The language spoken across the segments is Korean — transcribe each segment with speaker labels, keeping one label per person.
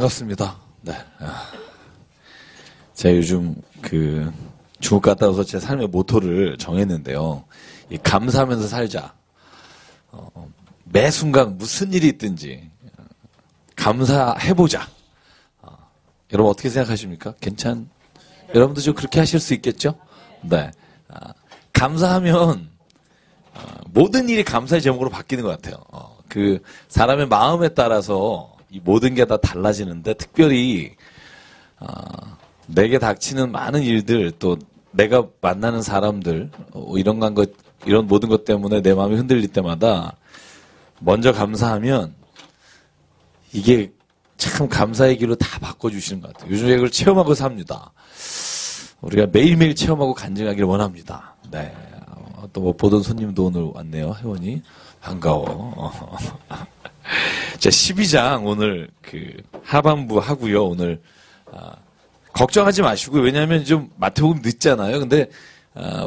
Speaker 1: 반갑습니다. 네. 제가 요즘 중국 갔다 와서 제 삶의 모토를 정했는데요. 감사하면서 살자. 매 순간 무슨 일이 있든지 감사해보자. 여러분 어떻게 생각하십니까? 여러분도 좀 그렇게 하실 수 있겠죠? 네. 감사하면 모든 일이 감사의 제목으로 바뀌는 것 같아요. 사람의 마음에 따라서 이 모든 게 다 달라지는데 특별히 내게 닥치는 많은 일들 또 내가 만나는 사람들 이런 모든 것 때문에 내 마음이 흔들릴 때마다 먼저 감사하면 이게 참 감사의 길로 다 바꿔주시는 것 같아요. 요즘 이걸 체험하고 삽니다. 우리가 매일매일 체험하고 간증하기를 원합니다. 네. 또 뭐 보던 손님도 오늘 왔네요. 회원이. 반가워. 자, 12장 오늘 하반부 하고요. 오늘 걱정하지 마시고 왜냐하면 좀 마태복음 늦잖아요. 근데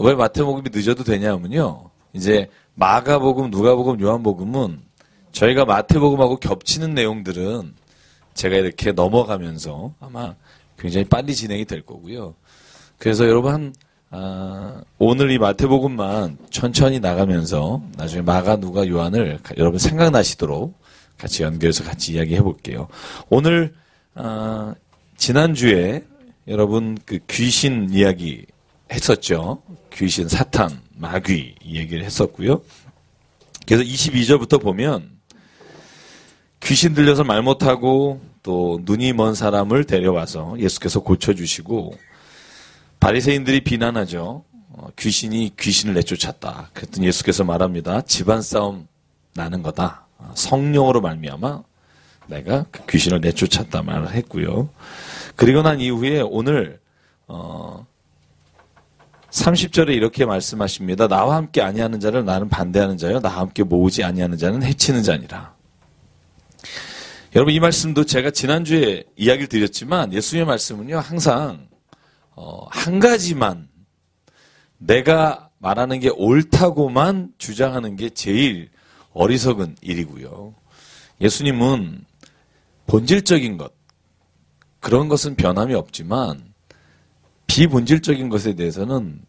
Speaker 1: 왜 마태복음이 늦어도 되냐면요. 이제 마가복음, 누가복음, 요한복음은 저희가 마태복음하고 겹치는 내용들은 제가 이렇게 넘어가면서 아마 굉장히 빨리 진행이 될 거고요. 그래서 여러분 오늘 이 마태복음만 천천히 나가면서 나중에 마가, 누가, 요한을 여러분 생각나시도록 같이 연결해서 같이 이야기해 볼게요. 오늘 지난주에 여러분 귀신 이야기 했었죠. 귀신, 사탄, 마귀 얘기를 했었고요. 그래서 22절부터 보면 귀신 들려서 말 못하고 또 눈이 먼 사람을 데려와서 예수께서 고쳐주시고 바리새인들이 비난하죠. 귀신이 귀신을 내쫓았다. 그랬더니 예수께서 말합니다. 집안 싸움 나는 거다. 성령으로 말미암아 내가 그 귀신을 내쫓았다 말을 했고요. 그리고 난 이후에 오늘 30절에 이렇게 말씀하십니다. 나와 함께 아니하는 자를 나는 반대하는 자요. 나와 함께 모으지 아니하는 자는 해치는 자니라. 여러분 이 말씀도 제가 지난주에 이야기를 드렸지만 예수님의 말씀은요. 항상 한 가지만 내가 말하는 게 옳다고만 주장하는 게 제일 어리석은 일이고요. 예수님은 본질적인 것, 그런 것은 변함이 없지만 비본질적인 것에 대해서는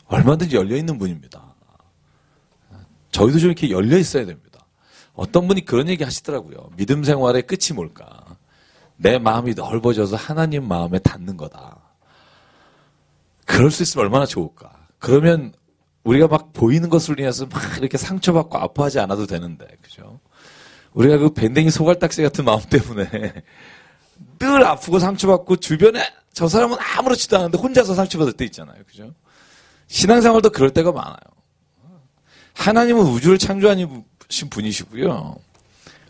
Speaker 1: 얼마든지 열려있는 분입니다. 저희도 좀 이렇게 열려있어야 됩니다. 어떤 분이 그런 얘기 하시더라고요. 믿음 생활의 끝이 뭘까? 내 마음이 넓어져서 하나님 마음에 닿는 거다. 그럴 수 있으면 얼마나 좋을까? 그러면 우리가 막 보이는 것으로 인해서 막 이렇게 상처받고 아파하지 않아도 되는데, 그죠? 우리가 그 밴댕이 소갈딱지 같은 마음 때문에 늘 아프고 상처받고 주변에 저 사람은 아무렇지도 않은데 혼자서 상처받을 때 있잖아요. 그죠? 신앙생활도 그럴 때가 많아요. 하나님은 우주를 창조하신 분이시고요.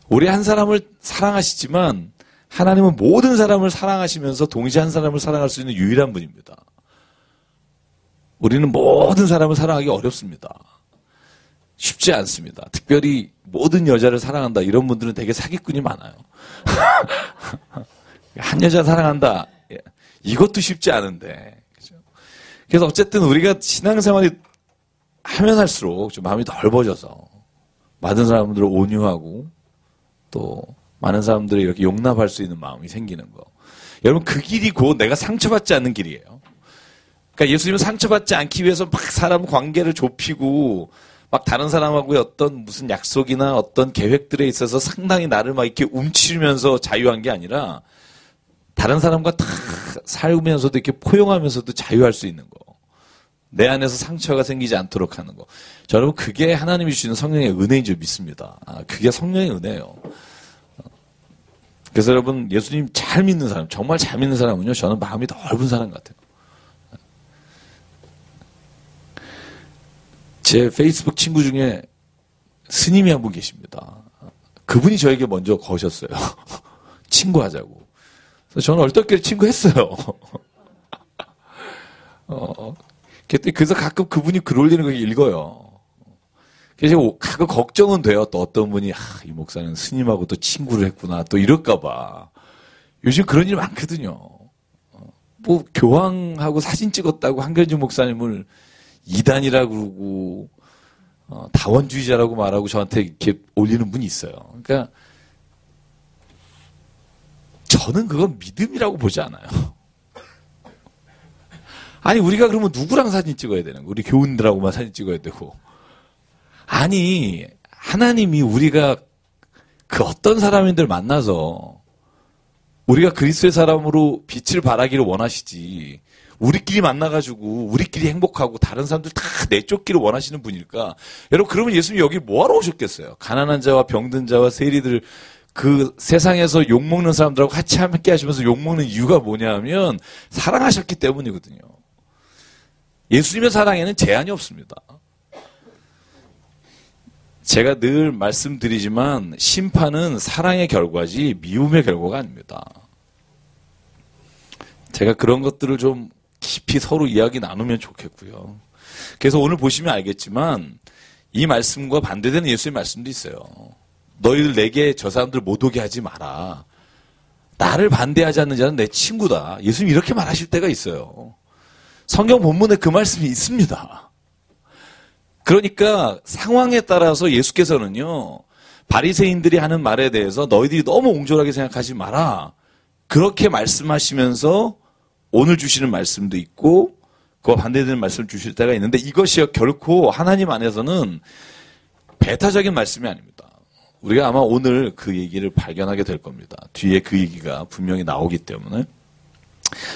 Speaker 1: 우리 한 사람을 사랑하시지만 하나님은 모든 사람을 사랑하시면서 동시에 한 사람을 사랑할 수 있는 유일한 분입니다. 우리는 모든 사람을 사랑하기 어렵습니다. 쉽지 않습니다. 특별히 모든 여자를 사랑한다 이런 분들은 되게 사기꾼이 많아요. 한 여자 사랑한다 이것도 쉽지 않은데. 그죠? 그래서 어쨌든 우리가 신앙생활이 하면 할수록 좀 마음이 넓어져서 많은 사람들을 온유하고 또 많은 사람들을 이렇게 용납할 수 있는 마음이 생기는 거. 여러분 그 길이 곧 내가 상처받지 않는 길이에요. 그러니까 예수님은 상처받지 않기 위해서 막 사람 관계를 좁히고 막 다른 사람하고의 어떤 무슨 약속이나 어떤 계획들에 있어서 상당히 나를 막 이렇게 움츠리면서 자유한 게 아니라 다른 사람과 다 살면서도 이렇게 포용하면서도 자유할 수 있는 거. 내 안에서 상처가 생기지 않도록 하는 거. 자, 여러분 그게 하나님이 주시는 성령의 은혜인 줄 믿습니다. 그게 성령의 은혜예요. 그래서 여러분 예수님 잘 믿는 사람, 정말 잘 믿는 사람은요. 저는 마음이 넓은 사람 같아요. 제 페이스북 친구 중에 스님이 한 분 계십니다. 그분이 저에게 먼저 거셨어요. 친구하자고. 그래서 저는 얼떨결에 친구했어요. 그래서 가끔 그분이 글 올리는 거 읽어요. 그래서 가끔 걱정은 돼요. 또 어떤 분이 이 목사는 스님하고 또 친구를 했구나. 또 이럴까봐. 요즘 그런 일 많거든요. 뭐 교황하고 사진 찍었다고 한결주 목사님을 이단이라고 그러고 다원주의자라고 말하고 저한테 이렇게 올리는 분이 있어요. 그러니까 저는 그건 믿음이라고 보지 않아요. 아니, 우리가 그러면 누구랑 사진 찍어야 되는 거야? 우리 교인들하고만 사진 찍어야 되고. 아니, 하나님이 우리가 그 어떤 사람인들 만나서 우리가 그리스도의 사람으로 빛을 발하기를 원하시지. 우리끼리 만나가지고 우리끼리 행복하고 다른 사람들 다 내쫓기를 원하시는 분일까? 여러분, 그러면 예수님 여기 뭐하러 오셨겠어요? 가난한 자와 병든 자와 세리들, 그 세상에서 욕먹는 사람들하고 같이 함께 하시면서 욕먹는 이유가 뭐냐 하면 사랑하셨기 때문이거든요. 예수님의 사랑에는 제한이 없습니다. 제가 늘 말씀드리지만 심판은 사랑의 결과지 미움의 결과가 아닙니다. 제가 그런 것들을 좀 깊이 서로 이야기 나누면 좋겠고요. 그래서 오늘 보시면 알겠지만 이 말씀과 반대되는 예수의 말씀도 있어요. 너희들 내게 저 사람들 못 오게 하지 마라. 나를 반대하지 않는 자는 내 친구다. 예수님 이렇게 말하실 때가 있어요. 성경 본문에 그 말씀이 있습니다. 그러니까 상황에 따라서 예수께서는요, 바리새인들이 하는 말에 대해서 너희들이 너무 옹졸하게 생각하지 마라. 그렇게 말씀하시면서 오늘 주시는 말씀도 있고 그와 반대되는 말씀을 주실 때가 있는데 이것이 결코 하나님 안에서는 배타적인 말씀이 아닙니다. 우리가 아마 오늘 그 얘기를 발견하게 될 겁니다. 뒤에 그 얘기가 분명히 나오기 때문에.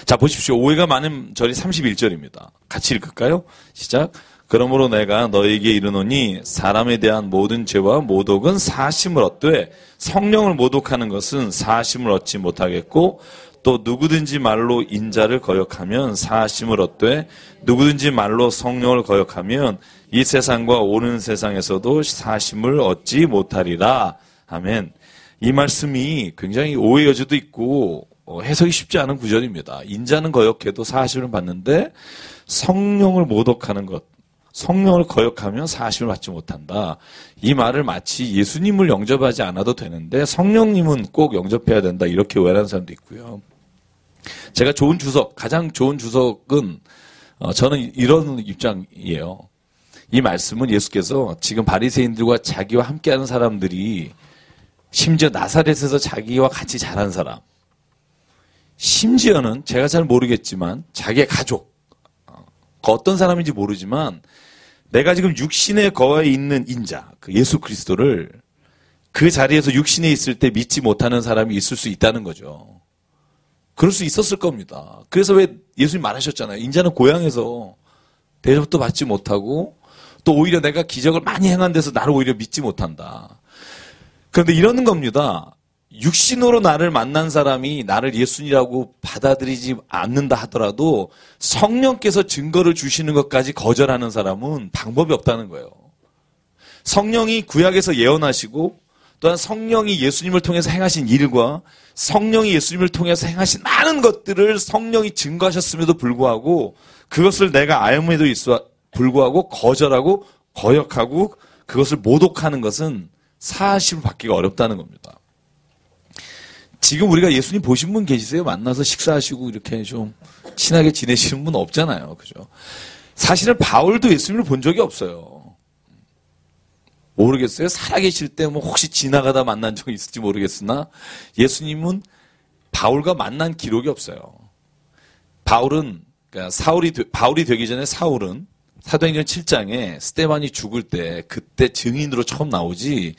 Speaker 1: 자, 보십시오. 오해가 많은 절이 31절입니다. 같이 읽을까요? 시작. 그러므로 내가 너에게 이르노니 사람에 대한 모든 죄와 모독은 사하심을 얻되 성령을 모독하는 것은 사하심을 얻지 못하겠고 또 누구든지 말로 인자를 거역하면 사하심을 얻되 누구든지 말로 성령을 거역하면 이 세상과 오는 세상에서도 사하심을 얻지 못하리라. 아멘. 이 말씀이 굉장히 오해 여지도 있고 해석이 쉽지 않은 구절입니다. 인자는 거역해도 사하심을 받는데 성령을 모독하는 것, 성령을 거역하면 사하심을 받지 못한다. 이 말을 마치 예수님을 영접하지 않아도 되는데 성령님은 꼭 영접해야 된다. 이렇게 오해하는 사람도 있고요. 제가 좋은 주석, 가장 좋은 주석은 저는 이런 입장이에요. 이 말씀은 예수께서 지금 바리새인들과 자기와 함께하는 사람들이 심지어 나사렛에서 자기와 같이 자란 사람, 심지어는 제가 잘 모르겠지만 자기의 가족, 어떤 사람인지 모르지만 내가 지금 육신에 거해 있는 인자, 그 예수 그리스도를 그 자리에서 육신에 있을 때 믿지 못하는 사람이 있을 수 있다는 거죠. 그럴 수 있었을 겁니다. 그래서 왜 예수님 말하셨잖아요. 인자는 고향에서 대접도 받지 못하고 또 오히려 내가 기적을 많이 행한 데서 나를 오히려 믿지 못한다. 그런데 이러는 겁니다. 육신으로 나를 만난 사람이 나를 예수님이라고 받아들이지 않는다 하더라도 성령께서 증거를 주시는 것까지 거절하는 사람은 방법이 없다는 거예요. 성령이 구약에서 예언하시고 또한 성령이 예수님을 통해서 행하신 일과 성령이 예수님을 통해서 행하신 많은 것들을 성령이 증거하셨음에도 불구하고 그것을 내가 알므에도 있어 불구하고 거절하고 거역하고 그것을 모독하는 것은 사하심을 받기가 어렵다는 겁니다. 지금 우리가 예수님 보신 분 계시세요? 만나서 식사하시고 이렇게 좀 친하게 지내시는 분 없잖아요. 그죠? 사실은 바울도 예수님을 본 적이 없어요. 모르겠어요. 살아계실 때 뭐 혹시 지나가다 만난 적이 있을지 모르겠으나 예수님은 바울과 만난 기록이 없어요. 바울은 그러니까 바울이 되기 전에 사울은 사도행전 7장에 스데반이 죽을 때 그때 증인으로 처음 나오지.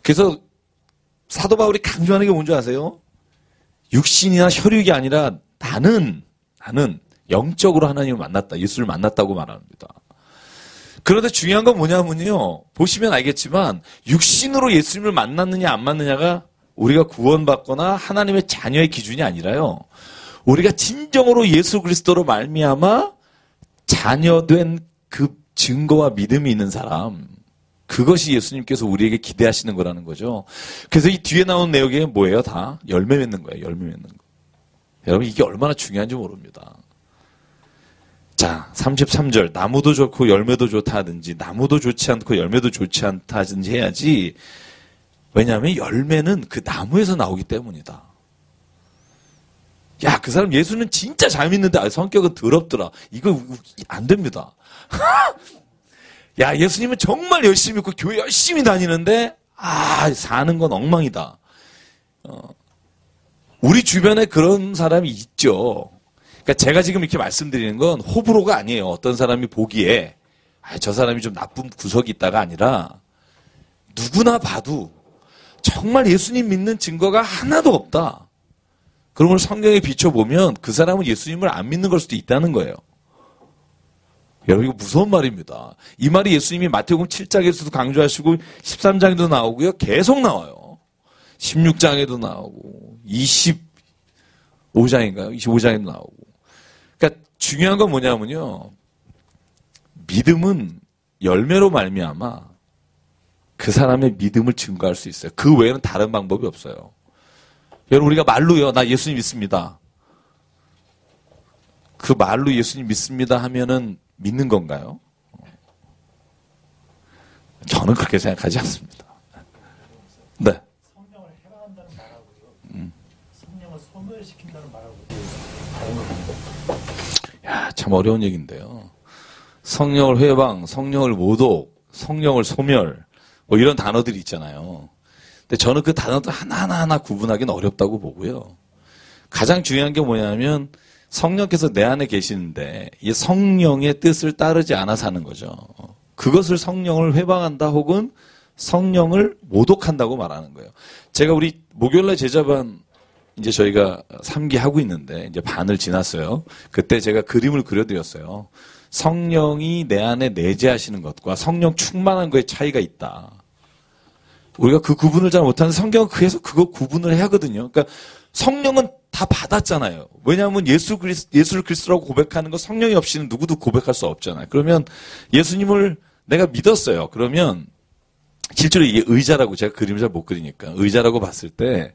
Speaker 1: 그래서 사도 바울이 강조하는 게 뭔지 아세요? 육신이나 혈육이 아니라 나는 영적으로 하나님을 만났다. 예수를 만났다고 말합니다. 그런데 중요한 건 뭐냐면요. 보시면 알겠지만 육신으로 예수님을 만났느냐 안 만났느냐가 우리가 구원받거나 하나님의 자녀의 기준이 아니라요. 우리가 진정으로 예수 그리스도로 말미암아 자녀된 그 증거와 믿음이 있는 사람, 그것이 예수님께서 우리에게 기대하시는 거라는 거죠. 그래서 이 뒤에 나오는 내용이 뭐예요? 다 열매 맺는 거예요. 열매 맺는 거. 여러분 이게 얼마나 중요한지 모릅니다. 자, 33절. 나무도 좋고 열매도 좋다 하든지 나무도 좋지 않고 열매도 좋지 않다 하든지 해야지. 왜냐하면 열매는 그 나무에서 나오기 때문이다. 야, 그 사람 예수는 진짜 잘 믿는데 성격은 더럽더라. 이거 안 됩니다. 야, 예수님은 정말 열심히 믿고 교회 열심히 다니는데 사는 건 엉망이다. 우리 주변에 그런 사람이 있죠. 그러니까 제가 지금 이렇게 말씀드리는 건 호불호가 아니에요. 어떤 사람이 보기에 저 사람이 좀 나쁜 구석이 있다가 아니라 누구나 봐도 정말 예수님 믿는 증거가 하나도 없다. 그런 걸 성경에 비춰보면 그 사람은 예수님을 안 믿는 걸 수도 있다는 거예요. 여러분 이거 무서운 말입니다. 이 말이 예수님이 마태복음 7장에서도 강조하시고 13장에도 나오고요. 계속 나와요. 16장에도 나오고 25장인가요? 25장에도 나오고. 그러니까 중요한 건 뭐냐면요. 믿음은 열매로 말미암아 그 사람의 믿음을 증거할 수 있어요. 그 외에는 다른 방법이 없어요. 여러분 우리가 말로요. 나 예수님 믿습니다. 그 말로 예수님 믿습니다 하면은 믿는 건가요? 저는 그렇게 생각하지 않습니다. 네.
Speaker 2: 성령을 해방한다는 말하고요. 성령을 소멸시킨다는 말하고 다른 겁니다.
Speaker 1: 야, 참 어려운 얘기인데요. 성령을 회방, 성령을 모독, 성령을 소멸 뭐 이런 단어들이 있잖아요. 근데 저는 그 단어들 하나하나 구분하기는 어렵다고 보고요. 가장 중요한 게 뭐냐면 성령께서 내 안에 계시는데 이 성령의 뜻을 따르지 않아서 하는 거죠. 그것을 성령을 회방한다 혹은 성령을 모독한다고 말하는 거예요. 제가 우리 목요일날 제자반 이제 저희가 3기 하고 있는데 이제 반을 지났어요. 그때 제가 그림을 그려드렸어요. 성령이 내 안에 내재하시는 것과 성령 충만한 거에 차이가 있다. 우리가 그 구분을 잘 못하는데 성경은 계속 그거 구분을 해야 하거든요. 그러니까 성령은 다 받았잖아요. 왜냐하면 예수를 그리스도라고 고백하는 거 성령이 없이는 누구도 고백할 수 없잖아요. 그러면 예수님을 내가 믿었어요. 그러면 실제로 이게 의자라고 제가 그림을 잘 못 그리니까 의자라고 봤을 때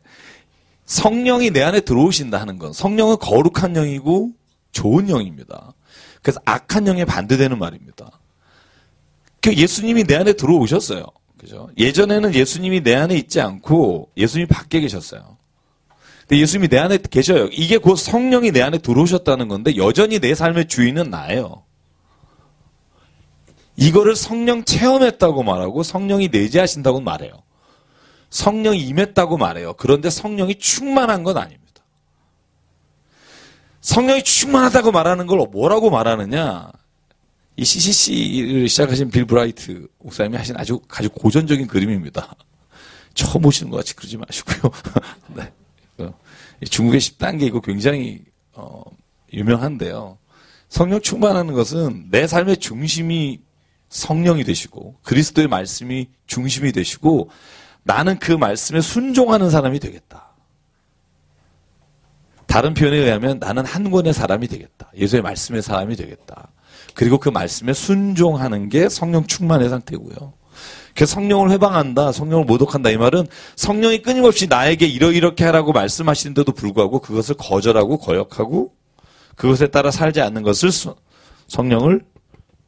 Speaker 1: 성령이 내 안에 들어오신다 하는 건 성령은 거룩한 영이고 좋은 영입니다. 그래서 악한 영에 반대되는 말입니다. 그 예수님이 내 안에 들어오셨어요. 그죠? 예전에는 예수님이 내 안에 있지 않고 예수님이 밖에 계셨어요. 근데 예수님이 내 안에 계셔요. 이게 곧 성령이 내 안에 들어오셨다는 건데 여전히 내 삶의 주인은 나예요. 이거를 성령 체험했다고 말하고 성령이 내재하신다고 말해요. 성령이 임했다고 말해요. 그런데 성령이 충만한 건 아닙니다. 성령이 충만하다고 말하는 걸 뭐라고 말하느냐? 이 CCC를 시작하신 빌 브라이트 목사님이 하신 아주 고전적인 그림입니다. 처음 보시는 것 같이 그러지 마시고요. 네. 중국의 10단계 이거 굉장히 유명한데요. 성령 충만하는 것은 내 삶의 중심이 성령이 되시고 그리스도의 말씀이 중심이 되시고 나는 그 말씀에 순종하는 사람이 되겠다. 다른 표현에 의하면 나는 한 권의 사람이 되겠다. 예수의 말씀의 사람이 되겠다. 그리고 그 말씀에 순종하는 게 성령 충만의 상태고요. 그래서 성령을 회방한다, 성령을 모독한다 이 말은 성령이 끊임없이 나에게 이렇게 하라고 말씀하시는데도 불구하고 그것을 거절하고 거역하고 그것에 따라 살지 않는 것을 성령을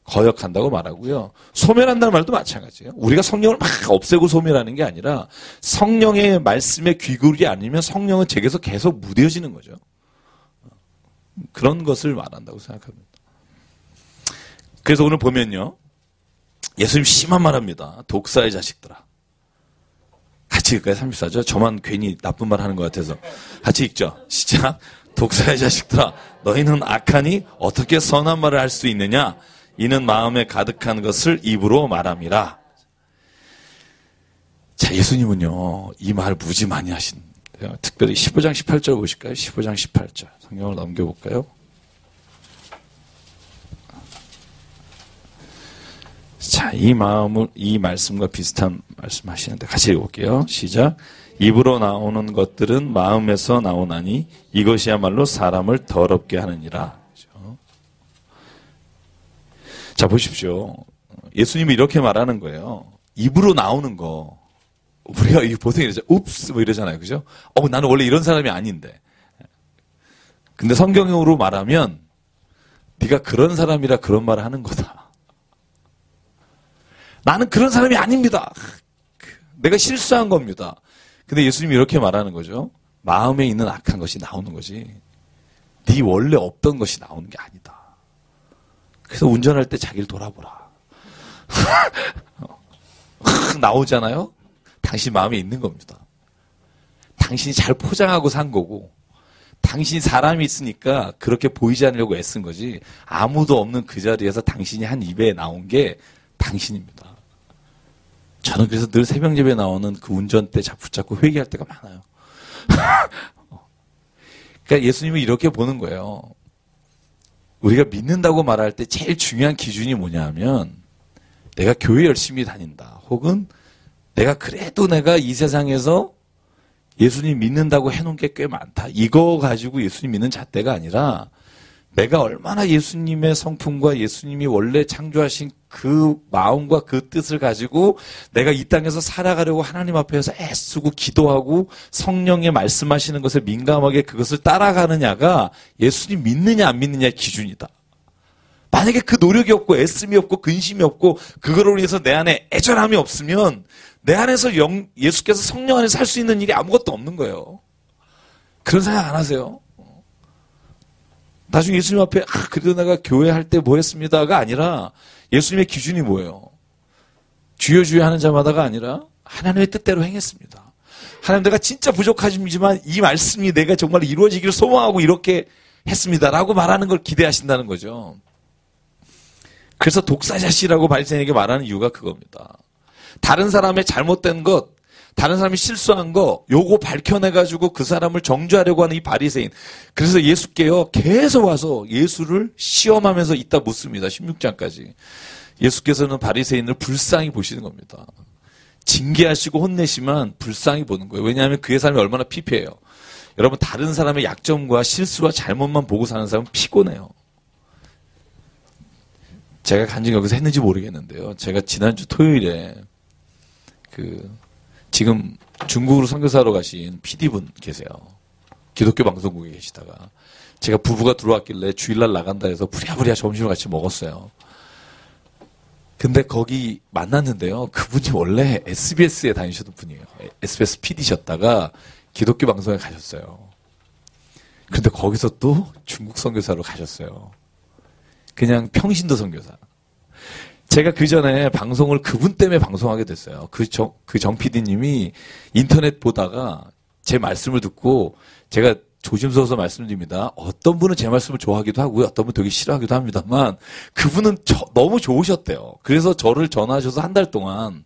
Speaker 1: 거역한다고 말하고요. 소멸한다는 말도 마찬가지예요. 우리가 성령을 막 없애고 소멸하는 게 아니라 성령의 말씀에 귀굴이 아니면 성령은 제게서 계속 무뎌지는 거죠. 그런 것을 말한다고 생각합니다. 그래서 오늘 보면요. 예수님 심한 말 합니다. 독사의 자식들아. 같이 읽을까요? 34절. 저만 괜히 나쁜 말 하는 것 같아서. 같이 읽죠. 시작. 독사의 자식들아. 너희는 악하니 어떻게 선한 말을 할 수 있느냐? 이는 마음에 가득한 것을 입으로 말함이라. 자, 예수님은요. 이 말 무지 많이 하신대요. 특별히 15장 18절 보실까요? 15장 18절. 성경을 넘겨볼까요? 자, 이 말씀과 비슷한 말씀 하시는데 같이 읽어볼게요. 시작. 입으로 나오는 것들은 마음에서 나오나니 이것이야말로 사람을 더럽게 하느니라. 그렇죠? 자, 보십시오. 예수님이 이렇게 말하는 거예요. 입으로 나오는 거. 우리가 보통 이러죠. 읍스 뭐 이러잖아요. 그죠? 나는 원래 이런 사람이 아닌데. 근데 성경으로 말하면 네가 그런 사람이라 그런 말을 하는 거다. 나는 그런 사람이 아닙니다. 내가 실수한 겁니다. 근데 예수님이 이렇게 말하는 거죠. 마음에 있는 악한 것이 나오는 거지. 네 원래 없던 것이 나오는 게 아니다. 그래서 운전할 때 자기를 돌아보라. 나오잖아요. 당신 마음에 있는 겁니다. 당신이 잘 포장하고 산 거고 당신이 사람이 있으니까 그렇게 보이지 않으려고 애쓴 거지 아무도 없는 그 자리에서 당신이 한 입에 나온 게 당신입니다. 저는 그래서 늘 새벽 예배 나오는 그 운전대 붙잡고 회개할 때가 많아요. 그러니까 예수님이 이렇게 보는 거예요. 우리가 믿는다고 말할 때 제일 중요한 기준이 뭐냐 하면 내가 교회 열심히 다닌다. 혹은 내가 그래도 내가 이 세상에서 예수님 믿는다고 해놓은 게 꽤 많다. 이거 가지고 예수님 믿는 잣대가 아니라 내가 얼마나 예수님의 성품과 예수님이 원래 창조하신 그 마음과 그 뜻을 가지고 내가 이 땅에서 살아가려고 하나님 앞에서 애쓰고 기도하고 성령의 말씀하시는 것에 민감하게 그것을 따라가느냐가 예수님 믿느냐 안 믿느냐의 기준이다. 만약에 그 노력이 없고 애씀이 없고 근심이 없고 그거를 위해서 내 안에 애절함이 없으면 내 안에서 예수께서 성령 안에서 할 수 있는 일이 아무것도 없는 거예요. 그런 생각 안 하세요? 나중에 예수님 앞에 그래도 내가 교회 할 때 뭐 했습니다가 아니라 예수님의 기준이 뭐예요? 주여 주여 하는 자마다가 아니라 하나님의 뜻대로 행했습니다. 하나님 내가 진짜 부족하지만 이 말씀이 내가 정말 이루어지기를 소망하고 이렇게 했습니다라고 말하는 걸 기대하신다는 거죠. 그래서 독사자씨라고 바리새인에게 말하는 이유가 그겁니다. 다른 사람의 잘못된 것, 다른 사람이 실수한 거 요거 밝혀내가지고 그 사람을 정죄하려고 하는 이 바리새인. 그래서 예수께요 계속 와서 예수를 시험하면서 있다 묻습니다. 16장까지. 예수께서는 바리새인을 불쌍히 보시는 겁니다. 징계하시고 혼내시면 불쌍히 보는 거예요. 왜냐하면 그의 삶이 얼마나 피폐해요. 여러분 다른 사람의 약점과 실수와 잘못만 보고 사는 사람은 피곤해요. 제가 간증 여기서 했는지 모르겠는데요. 제가 지난주 토요일에 지금 중국으로 선교사로 가신 PD분 계세요. 기독교 방송국에 계시다가 제가 부부가 들어왔길래 주일날 나간다 해서 부랴부랴 점심을 같이 먹었어요. 근데 거기 만났는데요. 그분이 원래 SBS에 다니셨던 분이에요. SBS PD셨다가 기독교 방송에 가셨어요. 근데 거기서 또 중국 선교사로 가셨어요. 그냥 평신도 선교사. 제가 그 전에 방송을 그분 때문에 방송하게 됐어요. 그 정 PD님이 인터넷 보다가 제 말씀을 듣고 제가 조심스러워서 말씀드립니다. 어떤 분은 제 말씀을 좋아하기도 하고요. 어떤 분은 되게 싫어하기도 합니다만 그분은 너무 좋으셨대요. 그래서 저를 전화하셔서 한 달 동안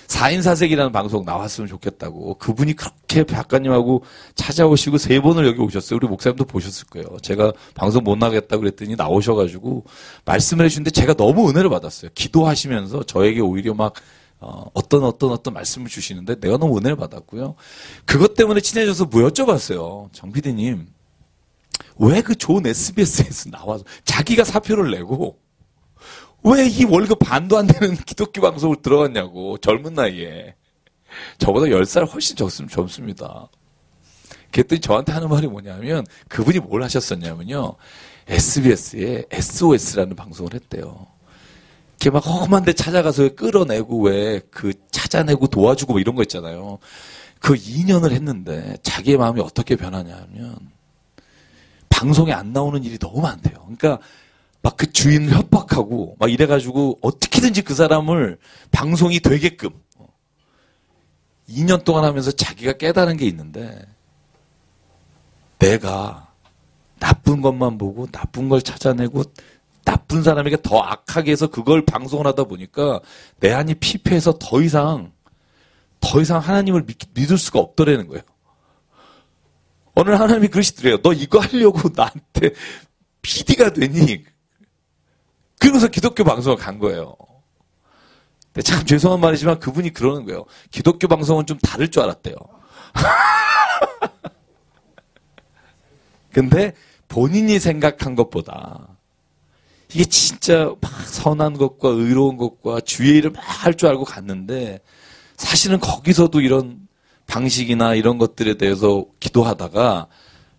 Speaker 1: 4인 사색이라는 방송 나왔으면 좋겠다고 그분이 그렇게 작가님하고 찾아오시고 3번을 여기 오셨어요. 우리 목사님도 보셨을 거예요. 제가 방송 못 나가겠다고 그랬더니 나오셔가지고 말씀을 해주는데 제가 너무 은혜를 받았어요. 기도하시면서 저에게 오히려 막 어떤 말씀을 주시는데 내가 너무 은혜를 받았고요. 그것 때문에 친해져서 뭐 여쭤봤어요. 정 PD님 왜 그 좋은 SBS에서 나와서 자기가 사표를 내고 왜 이 월급 반도 안 되는 기독교 방송을 들어갔냐고 젊은 나이에. 저보다 10살 훨씬 젊습니다. 그랬더니 저한테 하는 말이 뭐냐면 그분이 뭘 하셨었냐면요. SBS에 SOS라는 방송을 했대요. 이렇게 막 험한 데 찾아가서 끌어내고 왜 그 찾아내고 도와주고 뭐 이런 거 있잖아요. 그 2년을 했는데 자기의 마음이 어떻게 변하냐 하면 방송에 안 나오는 일이 너무 많대요. 그러니까 막 그 주인을 협박하고 막 이래가지고 어떻게든지 그 사람을 방송이 되게끔 2년 동안 하면서 자기가 깨달은 게 있는데 내가 나쁜 것만 보고 나쁜 걸 찾아내고 나쁜 사람에게 더 악하게 해서 그걸 방송을 하다 보니까 내 안이 피폐해서 더 이상 하나님을 믿을 수가 없더라는 거예요. 어느 날 하나님이 그러시더래요. 너 이거 하려고 나한테 PD가 되니? 그러면서 기독교 방송을 간 거예요. 근데 참 죄송한 말이지만 그분이 그러는 거예요. 기독교 방송은 좀 다를 줄 알았대요. 근데 본인이 생각한 것보다 이게 진짜 막 선한 것과 의로운 것과 주의 일을 막 할 줄 알고 갔는데 사실은 거기서도 이런 방식이나 이런 것들에 대해서 기도하다가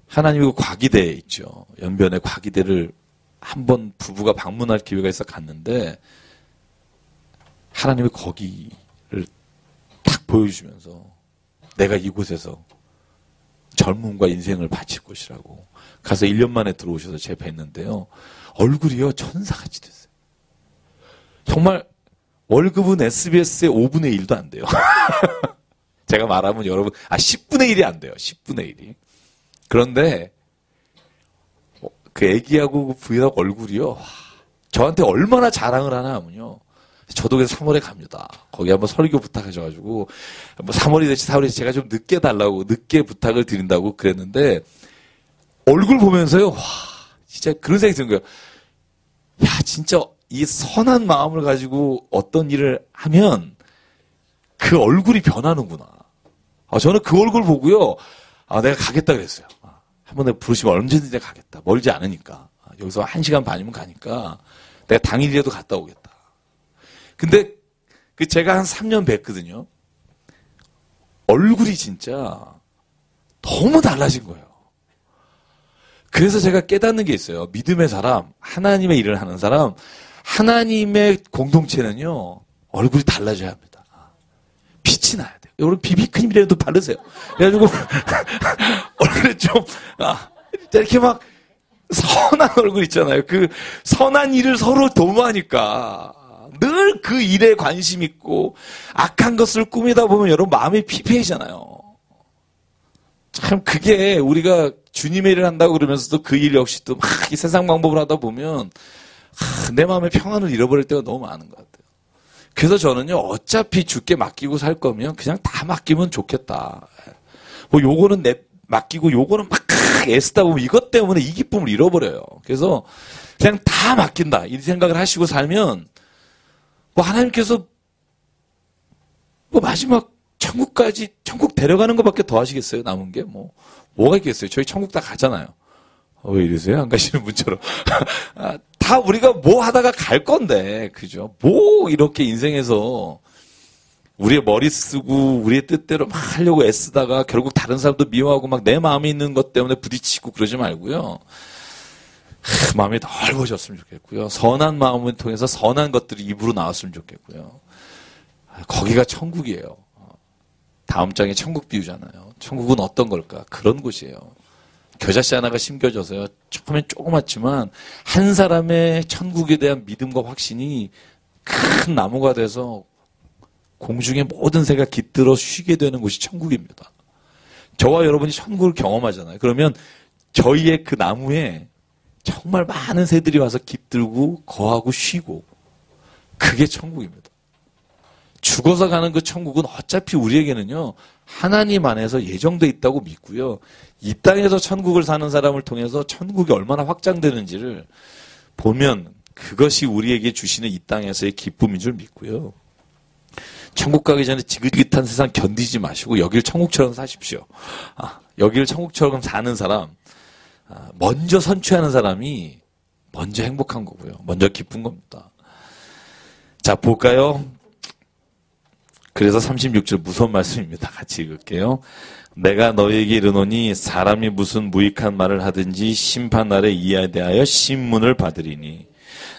Speaker 1: 하나님의 과기대에 있죠. 연변의 과기대를 한번 부부가 방문할 기회가 있어 갔는데 하나님이 거기를 딱 보여주시면서 내가 이곳에서 젊음과 인생을 바칠 것이라고 가서 1년 만에 들어오셔서 제 뵀는데요. 얼굴이요 천사같이 됐어요. 정말 월급은 SBS의 5분의 1도 안 돼요. 제가 말하면 여러분, 10분의 1이 안 돼요. 10분의 1이. 그런데, 그 애기하고 그 부인하고 얼굴이요. 와, 저한테 얼마나 자랑을 하나 하면요. 저도 그래서 3월에 갑니다. 거기 한번 설교 부탁하셔가지고, 뭐 3월이 될지 4월이 될지 제가 좀 늦게 달라고, 늦게 부탁을 드린다고 그랬는데, 얼굴 보면서요, 와, 진짜 그런 생각이 드는 거예요. 야, 진짜 이 선한 마음을 가지고 어떤 일을 하면 그 얼굴이 변하는구나. 저는 그 얼굴 보고요, 내가 가겠다 그랬어요. 한번 내가 부르시면 언제든지 내가 가겠다. 멀지 않으니까. 여기서 1시간 반이면 가니까 내가 당일이라도 갔다 오겠다. 근데 그 제가 한 3년 뵀거든요. 얼굴이 진짜 너무 달라진 거예요. 그래서 제가 깨닫는 게 있어요. 믿음의 사람, 하나님의 일을 하는 사람, 하나님의 공동체는요, 얼굴이 달라져야 합니다. 빛이 나야 돼요. 여러분 비비크림이라도 바르세요. 그래가지고 얼굴에 좀 이렇게 막 선한 얼굴 있잖아요. 그 선한 일을 서로 도모하니까 늘 그 일에 관심 있고 악한 것을 꾸미다 보면 여러분 마음이 피폐해지잖아요. 참 그게 우리가 주님의 일을 한다고 그러면서도 그 일 역시 또 막 이 세상 방법을 하다 보면 내 마음의 평안을 잃어버릴 때가 너무 많은 것 같아요. 그래서 저는요, 어차피 주께 맡기고 살 거면 그냥 다 맡기면 좋겠다. 뭐 요거는 맡기고 요거는 막 애쓰다 보면 이것 때문에 이 기쁨을 잃어버려요. 그래서 그냥 다 맡긴다. 이 생각을 하시고 살면 뭐 하나님께서 뭐 마지막 천국 데려가는 것밖에 더 하시겠어요? 남은 게 뭐가 있겠어요? 저희 천국 다 가잖아요. 왜 이러세요? 안 가시는 분처럼. 다 우리가 뭐 하다가 갈 건데, 그죠? 뭐 이렇게 인생에서 우리의 머리 쓰고 우리의 뜻대로 막 하려고 애쓰다가 결국 다른 사람도 미워하고 막 내 마음에 있는 것 때문에 부딪히고 그러지 말고요. 마음이 넓어졌으면 좋겠고요. 선한 마음을 통해서 선한 것들이 입으로 나왔으면 좋겠고요. 거기가 천국이에요. 다음 장에 천국 비유잖아요. 천국은 어떤 걸까? 그런 곳이에요. 겨자씨 하나가 심겨져서요. 처음엔 조그맣지만 한 사람의 천국에 대한 믿음과 확신이 큰 나무가 돼서 공중의 모든 새가 깃들어 쉬게 되는 곳이 천국입니다. 저와 여러분이 천국을 경험하잖아요. 그러면 저희의 그 나무에 정말 많은 새들이 와서 깃들고 거하고 쉬고 그게 천국입니다. 죽어서 가는 그 천국은 어차피 우리에게는요. 하나님 안에서 예정돼 있다고 믿고요. 이 땅에서 천국을 사는 사람을 통해서 천국이 얼마나 확장되는지를 보면 그것이 우리에게 주시는 이 땅에서의 기쁨인 줄 믿고요. 천국 가기 전에 지긋지긋한 세상 견디지 마시고 여길 천국처럼 사십시오. 여길 천국처럼 사는 사람, 먼저 선취하는 사람이 먼저 행복한 거고요. 먼저 기쁜 겁니다. 자, 볼까요? 그래서 36절 무서운 말씀입니다. 같이 읽을게요. 내가 너에게 이르노니 사람이 무슨 무익한 말을 하든지 심판날에 이에 대하여 신문을 받으리니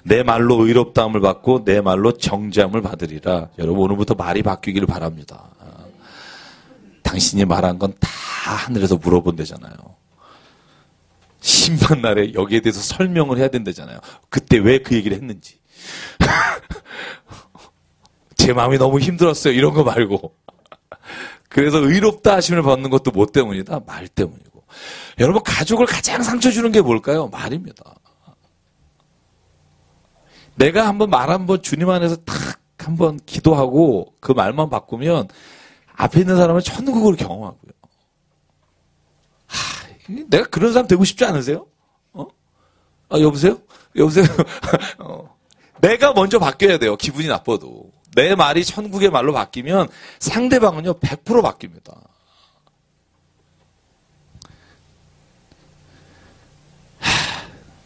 Speaker 1: 내 말로 의롭다함을 받고 내 말로 정죄함을 받으리라. 여러분 오늘부터 말이 바뀌기를 바랍니다. 당신이 말한 건 다 하늘에서 물어본대잖아요. 심판날에 여기에 대해서 설명을 해야 된다잖아요. 그때 왜 그 얘기를 했는지. 제 마음이 너무 힘들었어요. 이런 거 말고. 그래서 의롭다 하심을 받는 것도 뭐 때문이다? 말 때문이고. 여러분 가족을 가장 상처 주는 게 뭘까요? 말입니다. 내가 한번 말 한번 주님 안에서 탁 한번 기도하고 그 말만 바꾸면 앞에 있는 사람은 천국을 경험하고요. 내가 그런 사람 되고 싶지 않으세요? 여보세요? 여보세요? 내가 먼저 바뀌어야 돼요. 기분이 나빠도. 내 말이 천국의 말로 바뀌면 상대방은요 100% 바뀝니다.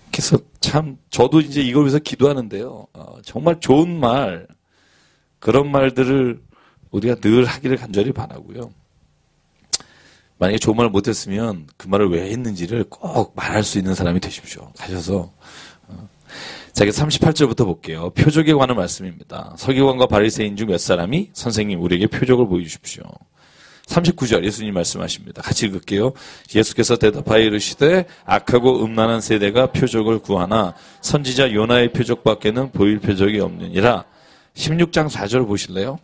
Speaker 1: 그래서 참 저도 이제 이걸 위해서 기도하는데요. 정말 좋은 말 그런 말들을 우리가 늘 하기를 간절히 바라고요. 만약에 좋은 말을 못했으면 그 말을 왜 했는지를 꼭 말할 수 있는 사람이 되십시오. 가셔서 자, 38절부터 볼게요. 표적에 관한 말씀입니다. 서기관과 바리새인 중 몇 사람이 선생님 우리에게 표적을 보여주십시오. 39절 예수님 말씀하십니다. 같이 읽을게요. 예수께서 대답하여 이르시되 악하고 음란한 세대가 표적을 구하나 선지자 요나의 표적밖에는 보일 표적이 없느니라. 16장 4절 보실래요?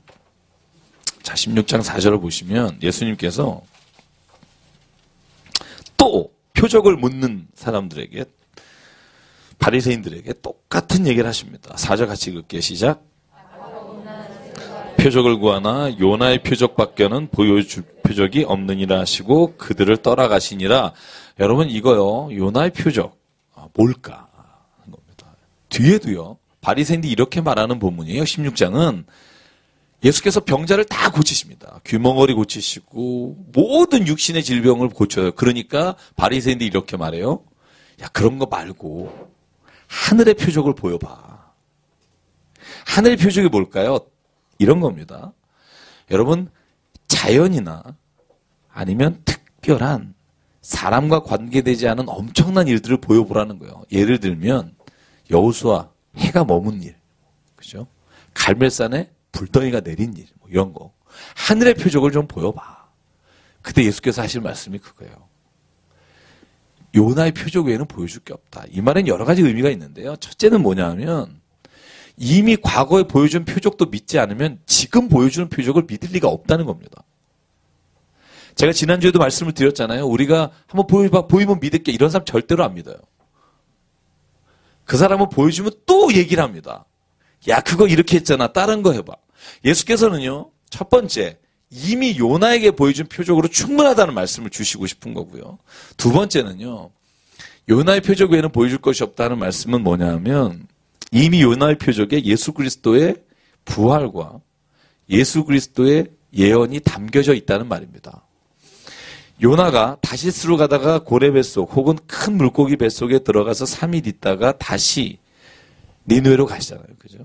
Speaker 1: 자, 16장 4절을 보시면 예수님께서 또 표적을 묻는 사람들에게, 바리새인들에게 똑같은 얘기를 하십니다. 4절 같이 읽을게요. 시작. 표적을 구하나 요나의 표적밖에는 보여줄 표적이 없느니라 하시고 그들을 떠나가시니라. 여러분, 이거요, 요나의 표적 뭘까 하는 겁니다. 뒤에도요, 바리새인들이 이렇게 말하는 본문이에요. 16장은 예수께서 병자를 다 고치십니다. 귀멍거리 고치시고 모든 육신의 질병을 고쳐요. 그러니까 바리새인들이 이렇게 말해요. 야, 그런 거 말고 하늘의 표적을 보여봐. 하늘의 표적이 뭘까요? 이런 겁니다. 여러분, 자연이나 아니면 특별한 사람과 관계되지 않은 엄청난 일들을 보여보라는 거예요. 예를 들면 여호수아 해가 머문 일, 그죠? 갈멜산에 불덩이가 내린 일, 뭐 이런 거. 하늘의 표적을 좀 보여봐. 그때 예수께서 하실 말씀이 그거예요. 요나의 표적 외에는 보여줄 게 없다. 이 말엔 여러 가지 의미가 있는데요. 첫째는 뭐냐 하면 이미 과거에 보여준 표적도 믿지 않으면 지금 보여주는 표적을 믿을 리가 없다는 겁니다. 제가 지난주에도 말씀을 드렸잖아요. 우리가 한번 보여봐, 보이면 믿을게. 이런 사람 절대로 안 믿어요. 그 사람은 보여주면 또 얘기를 합니다. 야, 그거 이렇게 했잖아. 다른 거 해봐. 예수께서는요, 첫 번째, 이미 요나에게 보여준 표적으로 충분하다는 말씀을 주시고 싶은 거고요. 두 번째는요, 요나의 표적 외에는 보여줄 것이 없다는 말씀은 뭐냐 하면 이미 요나의 표적에 예수 그리스도의 부활과 예수 그리스도의 예언이 담겨져 있다는 말입니다. 요나가 다시스로 가다가 고래 뱃속 혹은 큰 물고기 뱃속에 들어가서 3일 있다가 다시 니느웨로 가시잖아요. 그죠?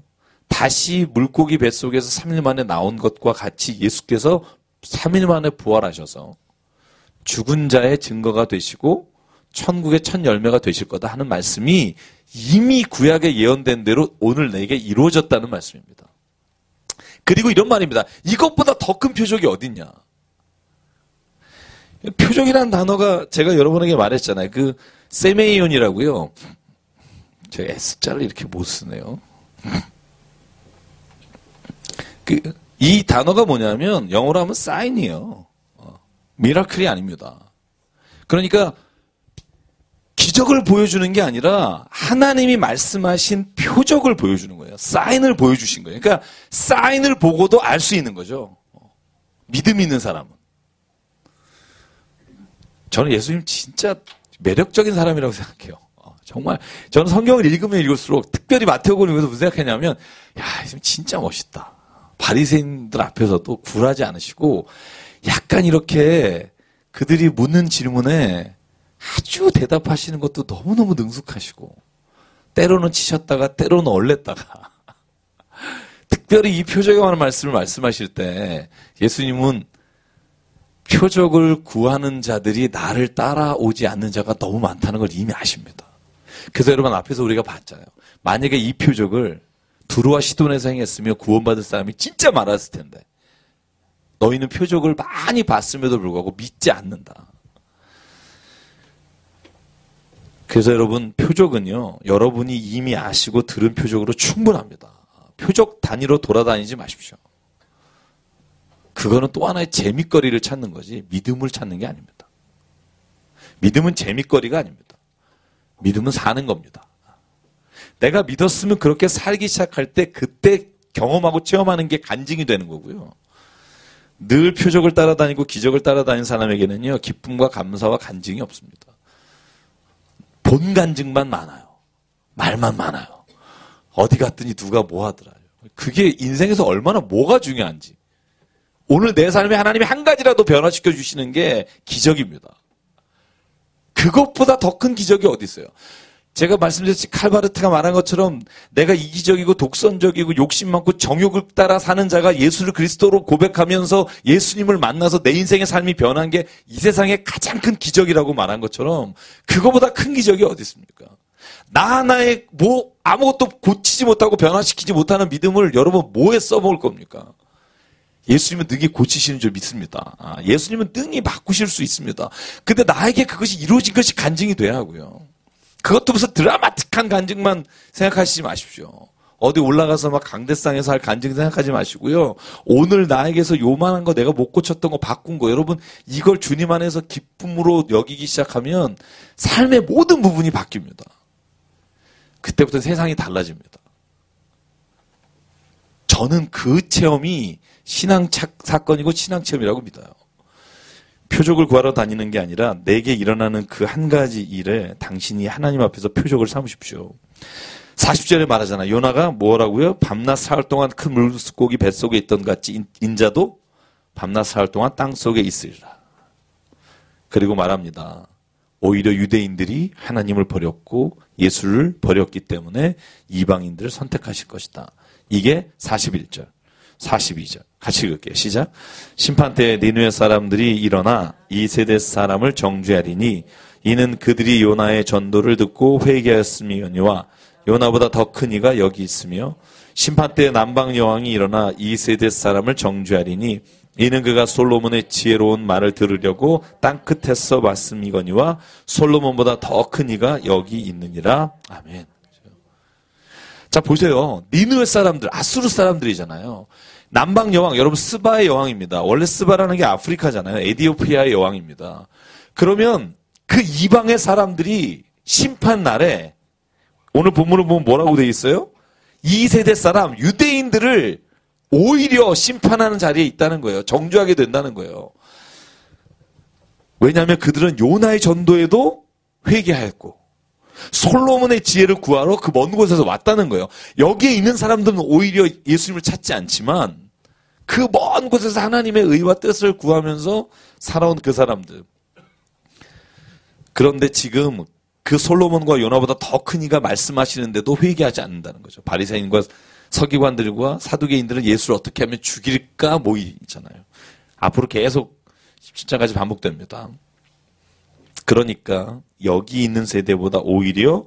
Speaker 1: 다시 물고기 뱃속에서 3일 만에 나온 것과 같이 예수께서 3일 만에 부활하셔서 죽은 자의 증거가 되시고 천국의 첫 열매가 되실 거다 하는 말씀이 이미 구약에 예언된 대로 오늘 내게 이루어졌다는 말씀입니다. 그리고 이런 말입니다. 이것보다 더 큰 표적이 어딨냐? 표적이라는 단어가 제가 여러분에게 말했잖아요. 그 세메이온이라고요. 제가 S자를 이렇게 못 쓰네요. 이 단어가 뭐냐면 영어로 하면 사인이에요. 미라클이 아닙니다. 그러니까 기적을 보여주는 게 아니라 하나님이 말씀하신 표적을 보여주는 거예요. 사인을 보여주신 거예요. 그러니까 사인을 보고도 알 수 있는 거죠. 믿음 있는 사람은. 저는 예수님 진짜 매력적인 사람이라고 생각해요. 정말 저는 성경을 읽으면 읽을수록 특별히 마태복음을 읽어서 무슨 생각했냐면 야, 예수님 진짜 멋있다. 바리새인들 앞에서도 굴하지 않으시고 약간 이렇게 그들이 묻는 질문에 아주 대답하시는 것도 너무너무 능숙하시고 때로는 치셨다가 때로는 얼렸다가 특별히 이 표적에 관한 말씀을 말씀하실 때 예수님은 표적을 구하는 자들이 나를 따라오지 않는 자가 너무 많다는 걸 이미 아십니다. 그래서 여러분 앞에서 우리가 봤잖아요. 만약에 이 표적을 두루와 시돈에서 행했으면 구원받을 사람이 진짜 많았을 텐데 너희는 표적을 많이 봤음에도 불구하고 믿지 않는다. 그래서 여러분 표적은요. 여러분이 이미 아시고 들은 표적으로 충분합니다. 표적 단위로 돌아다니지 마십시오. 그거는 또 하나의 재밌거리를 찾는 거지 믿음을 찾는 게 아닙니다. 믿음은 재밌거리가 아닙니다. 믿음은 사는 겁니다. 내가 믿었으면 그렇게 살기 시작할 때 그때 경험하고 체험하는 게 간증이 되는 거고요. 늘 표적을 따라다니고 기적을 따라다니는 사람에게는요. 기쁨과 감사와 간증이 없습니다. 본 간증만 많아요. 말만 많아요. 어디 갔더니 누가 뭐 하더라. 그게 인생에서 얼마나 뭐가 중요한지. 오늘 내 삶에 하나님이 한 가지라도 변화시켜 주시는 게 기적입니다. 그것보다 더 큰 기적이 어디 있어요? 제가 말씀드렸지 칼바르트가 말한 것처럼 내가 이기적이고 독선적이고 욕심 많고 정욕을 따라 사는 자가 예수를 그리스도로 고백하면서 예수님을 만나서 내 인생의 삶이 변한 게 이 세상의 가장 큰 기적이라고 말한 것처럼 그거보다 큰 기적이 어디 있습니까? 나 하나의 뭐 아무것도 고치지 못하고 변화시키지 못하는 믿음을 여러분 뭐에 써먹을 겁니까? 예수님은 능히 고치시는 줄 믿습니다. 예수님은 능히 바꾸실 수 있습니다. 근데 나에게 그것이 이루어진 것이 간증이 돼야 하고요. 그것도 무슨 드라마틱한 간증만 생각하시지 마십시오. 어디 올라가서 막 강대상에서 할 간증 생각하지 마시고요. 오늘 나에게서 요만한 거 내가 못 고쳤던 거 바꾼 거 여러분 이걸 주님 안에서 기쁨으로 여기기 시작하면 삶의 모든 부분이 바뀝니다. 그때부터 세상이 달라집니다. 저는 그 체험이 신앙 사건이고 신앙 체험이라고 믿어요. 표적을 구하러 다니는 게 아니라 내게 일어나는 그 한 가지 일에 당신이 하나님 앞에서 표적을 삼으십시오. 40절에 말하잖아. 요나가 뭐라고요? 밤낮 사흘 동안 큰 물고기 뱃속에 있던 같이 인자도 밤낮 사흘 동안 땅속에 있으리라. 그리고 말합니다. 오히려 유대인들이 하나님을 버렸고 예수를 버렸기 때문에 이방인들을 선택하실 것이다. 이게 41절, 42절. 같이 읽을게요. 시작. 심판때에 니느웨 사람들이 일어나 이 세대 사람을 정죄하리니 이는 그들이 요나의 전도를 듣고 회개하였음이거니와 요나보다 더 큰 이가 여기 있으며 심판때에 남방 여왕이 일어나 이 세대 사람을 정죄하리니 이는 그가 솔로몬의 지혜로운 말을 들으려고 땅끝에서 말씀이거니와 솔로몬보다 더 큰 이가 여기 있느니라. 아멘. 자 보세요. 니느웨 사람들, 아수르 사람들이잖아요. 남방 여왕, 여러분 스바의 여왕입니다. 원래 스바라는 게 아프리카잖아요. 에티오피아의 여왕입니다. 그러면 그 이방의 사람들이 심판 날에 오늘 본문을 보면 뭐라고 돼 있어요? 이 세대 사람, 유대인들을 오히려 심판하는 자리에 있다는 거예요. 정죄하게 된다는 거예요. 왜냐하면 그들은 요나의 전도에도 회개하였고 솔로몬의 지혜를 구하러 그 먼 곳에서 왔다는 거예요. 여기에 있는 사람들은 오히려 예수님을 찾지 않지만 그 먼 곳에서 하나님의 의와 뜻을 구하면서 살아온 그 사람들. 그런데 지금 그 솔로몬과 요나보다 더 큰 이가 말씀하시는데도 회개하지 않는다는 거죠. 바리새인과 서기관들과 사두개인들은 예수를 어떻게 하면 죽일까 모이잖아요. 앞으로 계속 17장까지 반복됩니다. 그러니까 여기 있는 세대보다 오히려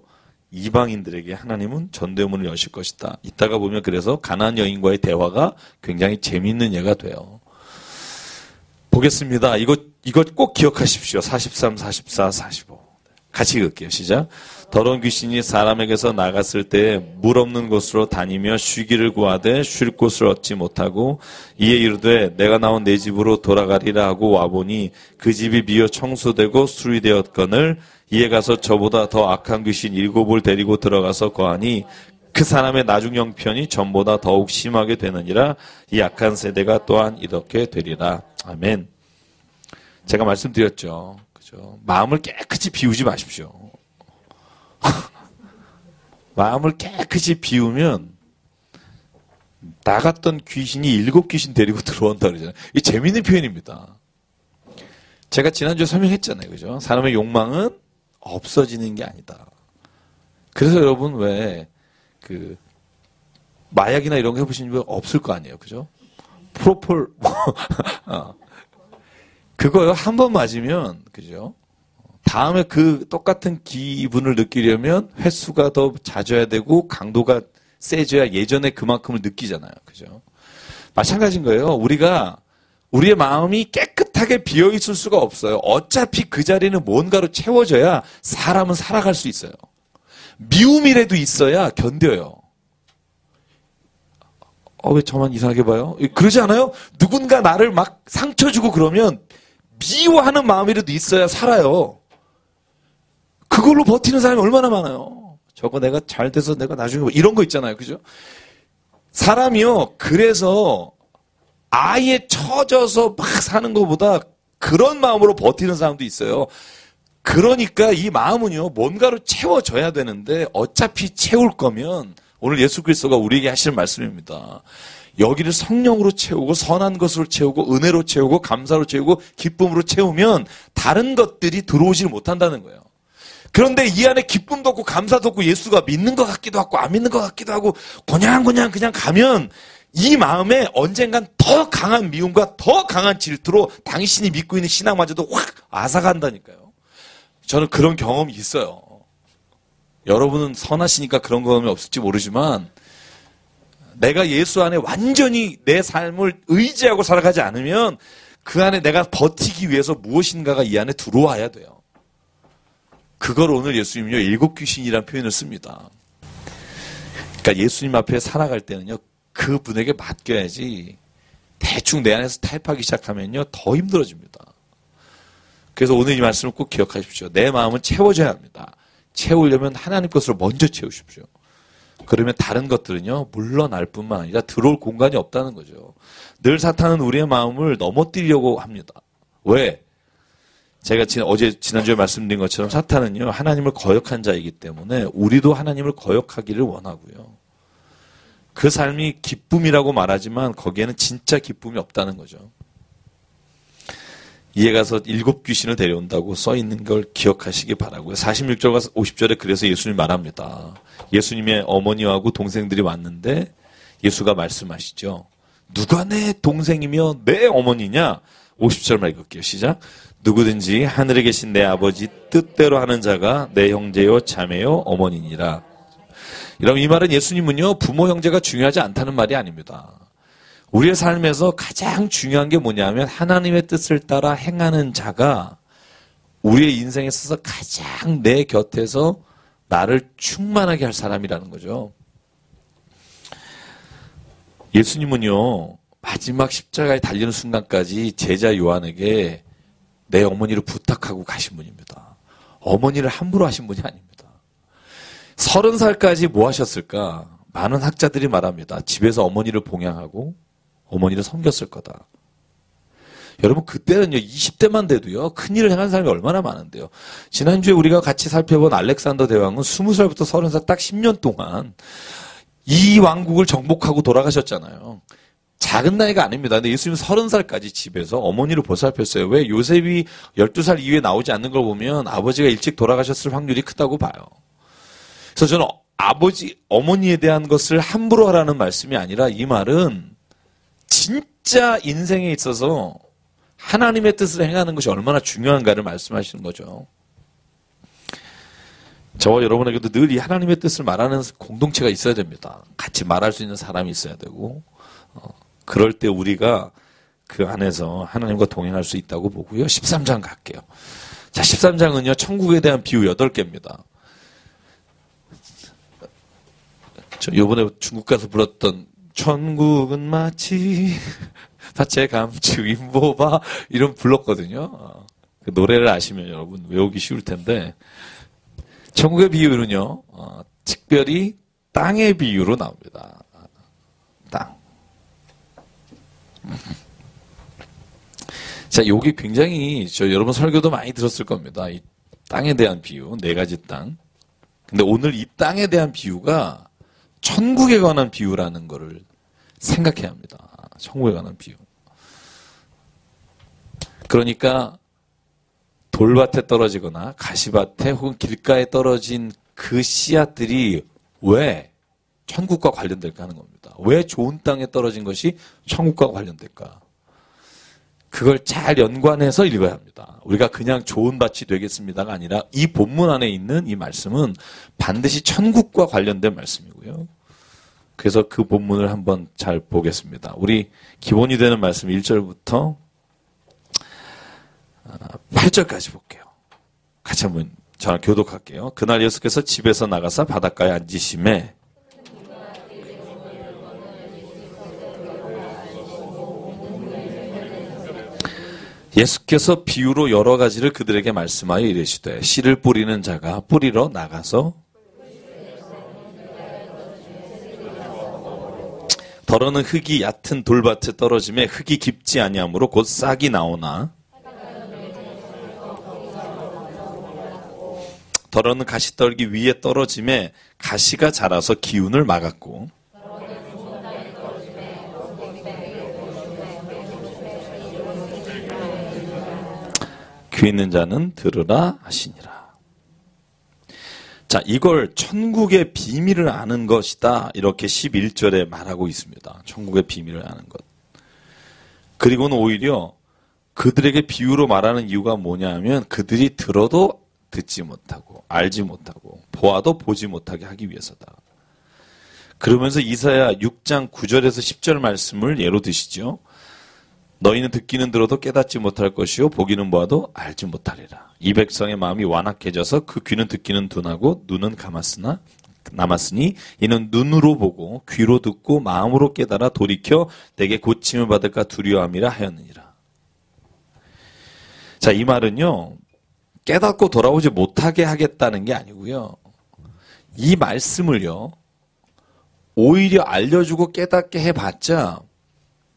Speaker 1: 이방인들에게 하나님은 전도의 문을 여실 것이다. 이따가 보면 그래서 가나안 여인과의 대화가 굉장히 재미있는 예가 돼요. 보겠습니다. 이것 꼭 기억하십시오. 43, 44, 45. 같이 읽을게요. 시작. 더러운 귀신이 사람에게서 나갔을 때 물 없는 곳으로 다니며 쉬기를 구하되 쉴 곳을 얻지 못하고 이에 이르되 내가 나온 내 집으로 돌아가리라 하고 와보니 그 집이 비어 청소되고 수리되었거늘 이에 가서 저보다 더 악한 귀신 7을 데리고 들어가서 거하니 그 사람의 나중 형편이 전보다 더욱 심하게 되느니라. 이 악한 세대가 또한 이렇게 되리라. 아멘. 제가 말씀드렸죠. 그죠? 마음을 깨끗이 비우지 마십시오. 마음을 깨끗이 비우면 나갔던 귀신이 7귀신 데리고 들어온다 그러잖아요. 이게 재밌는 표현입니다. 제가 지난주에 설명했잖아요. 그죠? 사람의 욕망은 없어지는 게 아니다. 그래서 여러분 왜 마약이나 이런 거 해보신 분 없을 거 아니에요. 그죠? 프로폴 그거요. 한 번 맞으면 그죠? 다음에 그 똑같은 기분을 느끼려면 횟수가 더 잦아야 되고 강도가 세져야 예전에 그만큼을 느끼잖아요. 그죠? 마찬가지인 거예요. 우리의 마음이 깨끗하게 비어 있을 수가 없어요. 어차피 그 자리는 뭔가로 채워져야 사람은 살아갈 수 있어요. 미움이라도 있어야 견뎌요. 왜 저만 이상하게 봐요? 그러지 않아요? 누군가 나를 막 상처 주고 그러면 미워하는 마음이라도 있어야 살아요. 그걸로 버티는 사람이 얼마나 많아요. 저거 내가 잘 돼서 내가 나중에 이런 거 있잖아요. 그죠? 사람이요. 그래서 아예 처져서 막 사는 것보다 그런 마음으로 버티는 사람도 있어요. 그러니까 이 마음은요. 뭔가로 채워져야 되는데 어차피 채울 거면 오늘 예수 그리스도가 우리에게 하시는 말씀입니다. 여기를 성령으로 채우고 선한 것으로 채우고 은혜로 채우고 감사로 채우고 기쁨으로 채우면 다른 것들이 들어오질 못한다는 거예요. 그런데 이 안에 기쁨도 없고 감사도 없고 예수가 믿는 것 같기도 하고 안 믿는 것 같기도 하고 그냥 가면 이 마음에 언젠간 더 강한 미움과 더 강한 질투로 당신이 믿고 있는 신앙마저도 확 앗아간다니까요. 저는 그런 경험이 있어요. 여러분은 선하시니까 그런 경험이 없을지 모르지만 내가 예수 안에 완전히 내 삶을 의지하고 살아가지 않으면 그 안에 내가 버티기 위해서 무엇인가가 이 안에 들어와야 돼요. 그걸 오늘 예수님은요 7귀신이라는 표현을 씁니다. 그러니까 예수님 앞에 살아갈 때는요, 그분에게 맡겨야지 대충 내 안에서 타협하기 시작하면요, 더 힘들어집니다. 그래서 오늘 이 말씀을 꼭 기억하십시오. 내 마음은 채워져야 합니다. 채우려면 하나님 것으로 먼저 채우십시오. 그러면 다른 것들은요, 물러날 뿐만 아니라 들어올 공간이 없다는 거죠. 늘 사탄은 우리의 마음을 넘어뜨리려고 합니다. 왜? 제가 지난주에 말씀드린 것처럼 사탄은요, 하나님을 거역한 자이기 때문에 우리도 하나님을 거역하기를 원하고요. 그 삶이 기쁨이라고 말하지만 거기에는 진짜 기쁨이 없다는 거죠. 이에 가서 7 귀신을 데려온다고 써 있는 걸 기억하시기 바라고요. 46절과 50절에 그래서 예수님이 말합니다. 예수님의 어머니하고 동생들이 왔는데 예수가 말씀하시죠. 누가 내 동생이며 내 어머니냐? 50절만 읽을게요. 시작. 누구든지 하늘에 계신 내 아버지 뜻대로 하는 자가 내 형제요 자매요 어머니니라. 이러면 이 말은 예수님은요, 부모 형제가 중요하지 않다는 말이 아닙니다. 우리의 삶에서 가장 중요한 게 뭐냐면 하나님의 뜻을 따라 행하는 자가 우리의 인생에 있어서 가장 내 곁에서 나를 충만하게 할 사람이라는 거죠. 예수님은요, 마지막 십자가에 달리는 순간까지 제자 요한에게 내 어머니를 부탁하고 가신 분입니다. 어머니를 함부로 하신 분이 아닙니다. 30살까지 뭐 하셨을까? 많은 학자들이 말합니다. 집에서 어머니를 봉양하고 어머니를 섬겼을 거다. 여러분, 그때는요, 20대만 돼도요, 큰일을 행한 사람이 얼마나 많은데요. 지난주에 우리가 같이 살펴본 알렉산더 대왕은 20살부터 30살 딱 10년 동안 이 왕국을 정복하고 돌아가셨잖아요. 작은 나이가 아닙니다. 근데 예수님은 30살까지 집에서 어머니를 보살폈어요. 왜? 요셉이 12살 이후에 나오지 않는 걸 보면 아버지가 일찍 돌아가셨을 확률이 크다고 봐요. 그래서 저는 어머니에 대한 것을 함부로 하라는 말씀이 아니라 이 말은 진짜 인생에 있어서 하나님의 뜻을 행하는 것이 얼마나 중요한가를 말씀하시는 거죠. 저와 여러분에게도 늘 이 하나님의 뜻을 말하는 공동체가 있어야 됩니다. 같이 말할 수 있는 사람이 있어야 되고, 그럴 때 우리가 그 안에서 하나님과 동행할 수 있다고 보고요. 13장 갈게요. 자, 13장은요, 천국에 대한 비유 8개입니다. 저 요번에 중국 가서 불렀던 천국은 마치 밭에 감추인 보바 이런 불렀거든요. 그 노래를 아시면 여러분 외우기 쉬울 텐데 천국의 비유는요, 특별히 땅의 비유로 나옵니다. 땅. 자, 요게 굉장히 여러분 설교도 많이 들었을 겁니다. 이 땅에 대한 비유, 4가지 땅. 근데 오늘 이 땅에 대한 비유가 천국에 관한 비유라는 거를 생각해야 합니다. 천국에 관한 비유. 그러니까 돌밭에 떨어지거나 가시밭에 혹은 길가에 떨어진 그 씨앗들이 왜 천국과 관련될까 하는 겁니다. 왜 좋은 땅에 떨어진 것이 천국과 관련될까? 그걸 잘 연관해서 읽어야 합니다. 우리가 그냥 좋은 밭이 되겠습니다가 아니라 이 본문 안에 있는 이 말씀은 반드시 천국과 관련된 말씀이고요. 그래서 그 본문을 한번 잘 보겠습니다. 우리 기본이 되는 말씀 1절부터 8절까지 볼게요. 같이 한번 저랑 교독할게요. 그날 예수께서 집에서 나가사 바닷가에 앉으심에 예수께서 비유로 여러 가지를 그들에게 말씀하여 이르시되 씨를 뿌리는 자가 뿌리러 나가서 더러는 흙이 얕은 돌밭에 떨어짐에 흙이 깊지 아니하므로 곧 싹이 나오나 더러는 가시떨기 위에 떨어짐에 가시가 자라서 기운을 막았고 귀 있는 자는 들으라 하시니라. 자, 이걸 천국의 비밀을 아는 것이다. 이렇게 11절에 말하고 있습니다. 천국의 비밀을 아는 것. 그리고는 오히려 그들에게 비유로 말하는 이유가 뭐냐 하면 그들이 들어도 듣지 못하고 알지 못하고 보아도 보지 못하게 하기 위해서다. 그러면서 이사야 6장 9절에서 10절 말씀을 예로 드시죠. 너희는 듣기는 들어도 깨닫지 못할 것이요 보기는 보아도 알지 못하리라. 이 백성의 마음이 완악해져서 그 귀는 듣기는 둔하고 눈은 감았으나 남았으니 이는 눈으로 보고 귀로 듣고 마음으로 깨달아 돌이켜 내게 고침을 받을까 두려워함이라 하였느니라. 자, 이 말은요, 깨닫고 돌아오지 못하게 하겠다는 게 아니고요. 이 말씀을요, 오히려 알려주고 깨닫게 해봤자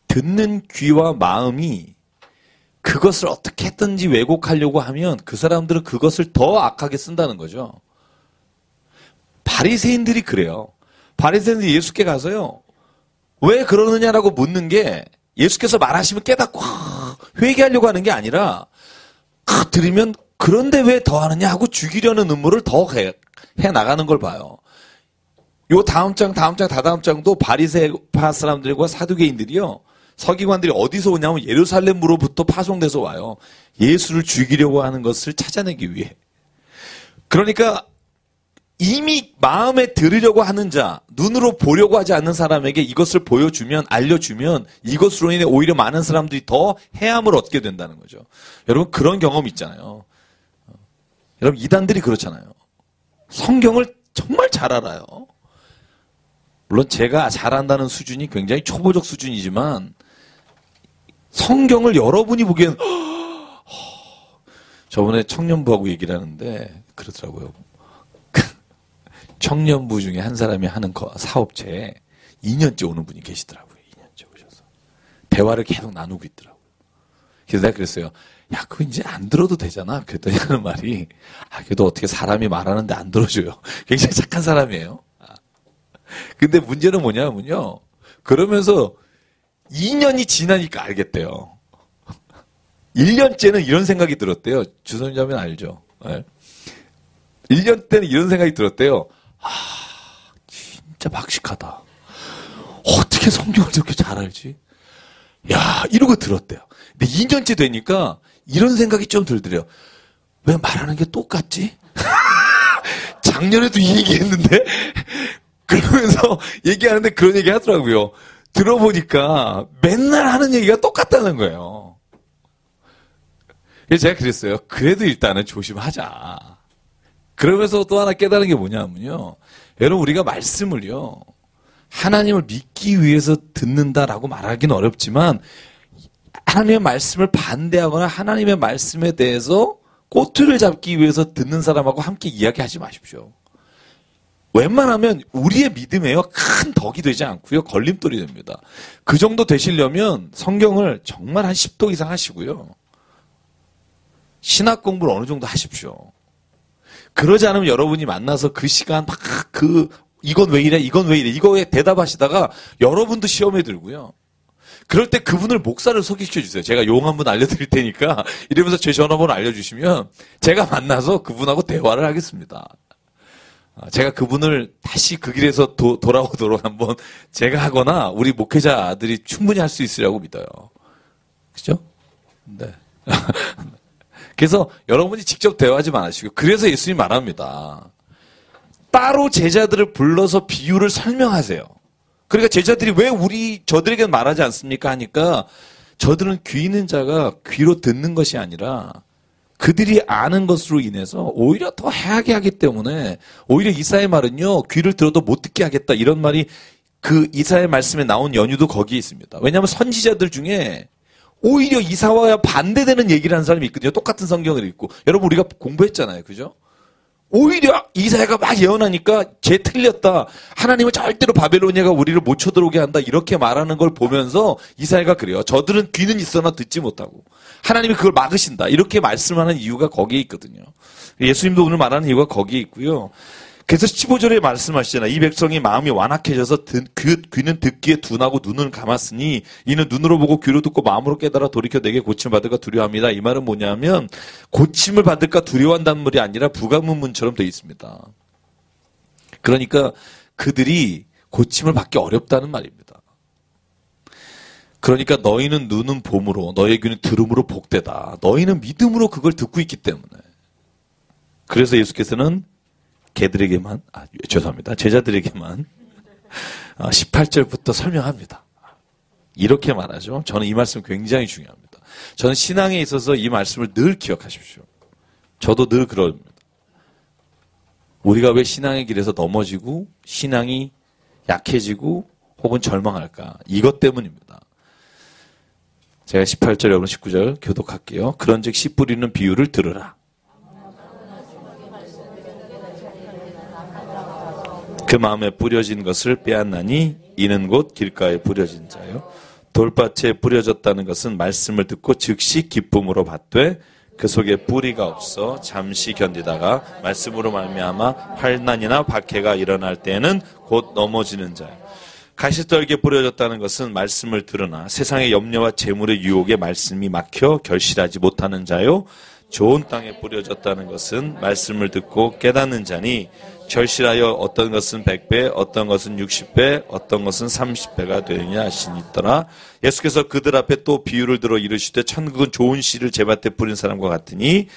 Speaker 1: 듣는 귀와 마음이 그것을 어떻게 했든지 왜곡하려고 하면 그 사람들은 그것을 더 악하게 쓴다는 거죠. 바리새인들이 그래요. 바리새인들이 예수께 가서요, 왜 그러느냐라고 묻는 게 예수께서 말하시면 깨닫고 회개하려고 하는 게 아니라 들으면 그런데 왜 더 하느냐 하고 죽이려는 음모를 더 해 나가는 걸 봐요. 요 다음 장, 다다음 장도 바리새파 사람들과 사두개인들이요, 서기관들이 어디서 오냐면 예루살렘으로부터 파송돼서 와요. 예수를 죽이려고 하는 것을 찾아내기 위해. 그러니까 이미 마음에 들으려고 하는 자, 눈으로 보려고 하지 않는 사람에게 이것을 보여주면, 알려주면 이것으로 인해 오히려 많은 사람들이 더 해함을 얻게 된다는 거죠. 여러분, 그런 경험 있잖아요. 여러분, 이단들이 그렇잖아요. 성경을 정말 잘 알아요. 물론 제가 잘한다는 수준이 굉장히 초보적 수준이지만 성경을 여러분이 보기엔 저번에 청년부하고 얘기를 하는데 그러더라고요. 청년부 중에 한 사람이 하는 사업체에 2년째 오는 분이 계시더라고요. 2년째 오셔서 대화를 계속 나누고 있더라고요. 그래서 내가 그랬어요. 야, 그거 이제 안 들어도 되잖아. 그랬더니 하는 말이, 그래도 어떻게 사람이 말하는데 안 들어줘요. 굉장히 착한 사람이에요. 근데 문제는 뭐냐면요, 그러면서 2년이 지나니까 알겠대요. 1년째는 이런 생각이 들었대요. 주선자면 알죠. 네. 1년 때는 이런 생각이 들었대요. 진짜 박식하다. 어떻게 성경을 저렇게 잘 알지? 야, 이러고 들었대요. 근데 2년째 되니까 이런 생각이 좀 들더래요. 왜 말하는 게 똑같지? 작년에도 이 얘기 했는데? 그러면서 얘기하는데 그런 얘기 하더라고요. 들어보니까 맨날 하는 얘기가 똑같다는 거예요. 그래서 제가 그랬어요. 그래도 일단은 조심하자. 그러면서 또 하나 깨달은 게 뭐냐면요, 여러분, 우리가 말씀을요, 하나님을 믿기 위해서 듣는다라고 말하기는 어렵지만 하나님의 말씀을 반대하거나 하나님의 말씀에 대해서 꼬투리를 잡기 위해서 듣는 사람하고 함께 이야기하지 마십시오. 웬만하면 우리의 믿음에요, 큰 덕이 되지 않고요, 걸림돌이 됩니다. 그 정도 되시려면 성경을 정말 한 10도 이상 하시고요, 신학 공부를 어느 정도 하십시오. 그러지 않으면 여러분이 만나서 그 시간 막 이건 왜 이래, 이건 왜 이래, 이거에 대답하시다가 여러분도 시험에 들고요. 그럴 때 그분을 목사를 소개시켜 주세요. 제가 용 한 분 알려드릴 테니까 이러면서 제 전화번호 알려주시면 제가 만나서 그분하고 대화를 하겠습니다. 제가 그분을 다시 그 길에서 돌아오도록 한번 제가 하거나 우리 목회자들이 충분히 할 수 있으리라고 믿어요. 그죠? 네. 그래서 여러분이 직접 대화하지 마시고, 그래서 예수님이 말합니다. 따로 제자들을 불러서 비유를 설명하세요. 그러니까 제자들이 왜 저들에게는 말하지 않습니까? 하니까 저들은 귀 있는 자가 귀로 듣는 것이 아니라 그들이 아는 것으로 인해서 오히려 더 해하게 하기 때문에, 오히려 이사의 말은요, 귀를 들어도 못 듣게 하겠다, 이런 말이 그 이사의 말씀에 나온 연유도 거기에 있습니다. 왜냐하면 선지자들 중에 오히려 이사와 반대되는 얘기를 하는 사람이 있거든요. 똑같은 성경을 읽고. 여러분, 우리가 공부했잖아요. 그죠? 오히려 이사야가 막 예언하니까 쟤 틀렸다, 하나님은 절대로 바벨로니아가 우리를 못 쳐들어오게 한다, 이렇게 말하는 걸 보면서 이사야가 그래요. 저들은 귀는 있으나 듣지 못하고 하나님이 그걸 막으신다, 이렇게 말씀하는 이유가 거기에 있거든요. 예수님도 오늘 말하는 이유가 거기에 있고요. 그래서 15절에 말씀하시잖아요. 이 백성이 마음이 완악해져서 귀는 듣기에 둔하고 눈을 감았으니 이는 눈으로 보고 귀로 듣고 마음으로 깨달아 돌이켜 내게 고침을 받을까 두려워합니다. 이 말은 뭐냐면 고침을 받을까 두려워한다는 말이 아니라 부가문문처럼 되어 있습니다. 그러니까 그들이 고침을 받기 어렵다는 말입니다. 그러니까 너희는 눈은 봄으로 너희의 귀는 들음으로 복되다. 너희는 믿음으로 그걸 듣고 있기 때문에. 그래서 예수께서는 걔들에게만, 죄송합니다, 제자들에게만 18절부터 설명합니다. 이렇게 말하죠. 저는 이 말씀 굉장히 중요합니다. 저는 신앙에 있어서 이 말씀을 늘 기억하십시오. 저도 늘 그럽니다. 우리가 왜 신앙의 길에서 넘어지고 신앙이 약해지고 혹은 절망할까? 이것 때문입니다. 제가 18절 여러분 19절 교독할게요. 그런즉 씨 뿌리는 비유를 들으라. 그 마음에 뿌려진 것을 빼앗나니 이는 곧 길가에 뿌려진 자요. 돌밭에 뿌려졌다는 것은 말씀을 듣고 즉시 기쁨으로 받되 그 속에 뿌리가 없어 잠시 견디다가 말씀으로 말미암아 환난이나 박해가 일어날 때에는 곧 넘어지는 자요. 가시떨기에 뿌려졌다는 것은 말씀을 들으나 세상의 염려와 재물의 유혹에 말씀이 막혀 결실하지 못하는 자요. 좋은 땅에 뿌려졌다는 것은 말씀을 듣고 깨닫는 자니 결실하여 어떤 것은 100배, 어떤 것은 60배, 어떤 것은 30배가 되느냐 하시니더라. 예수께서 그들 앞에 또 비유를 들어 이르시되 천국은 좋은 씨를 제밭에 뿌린 사람과 같으니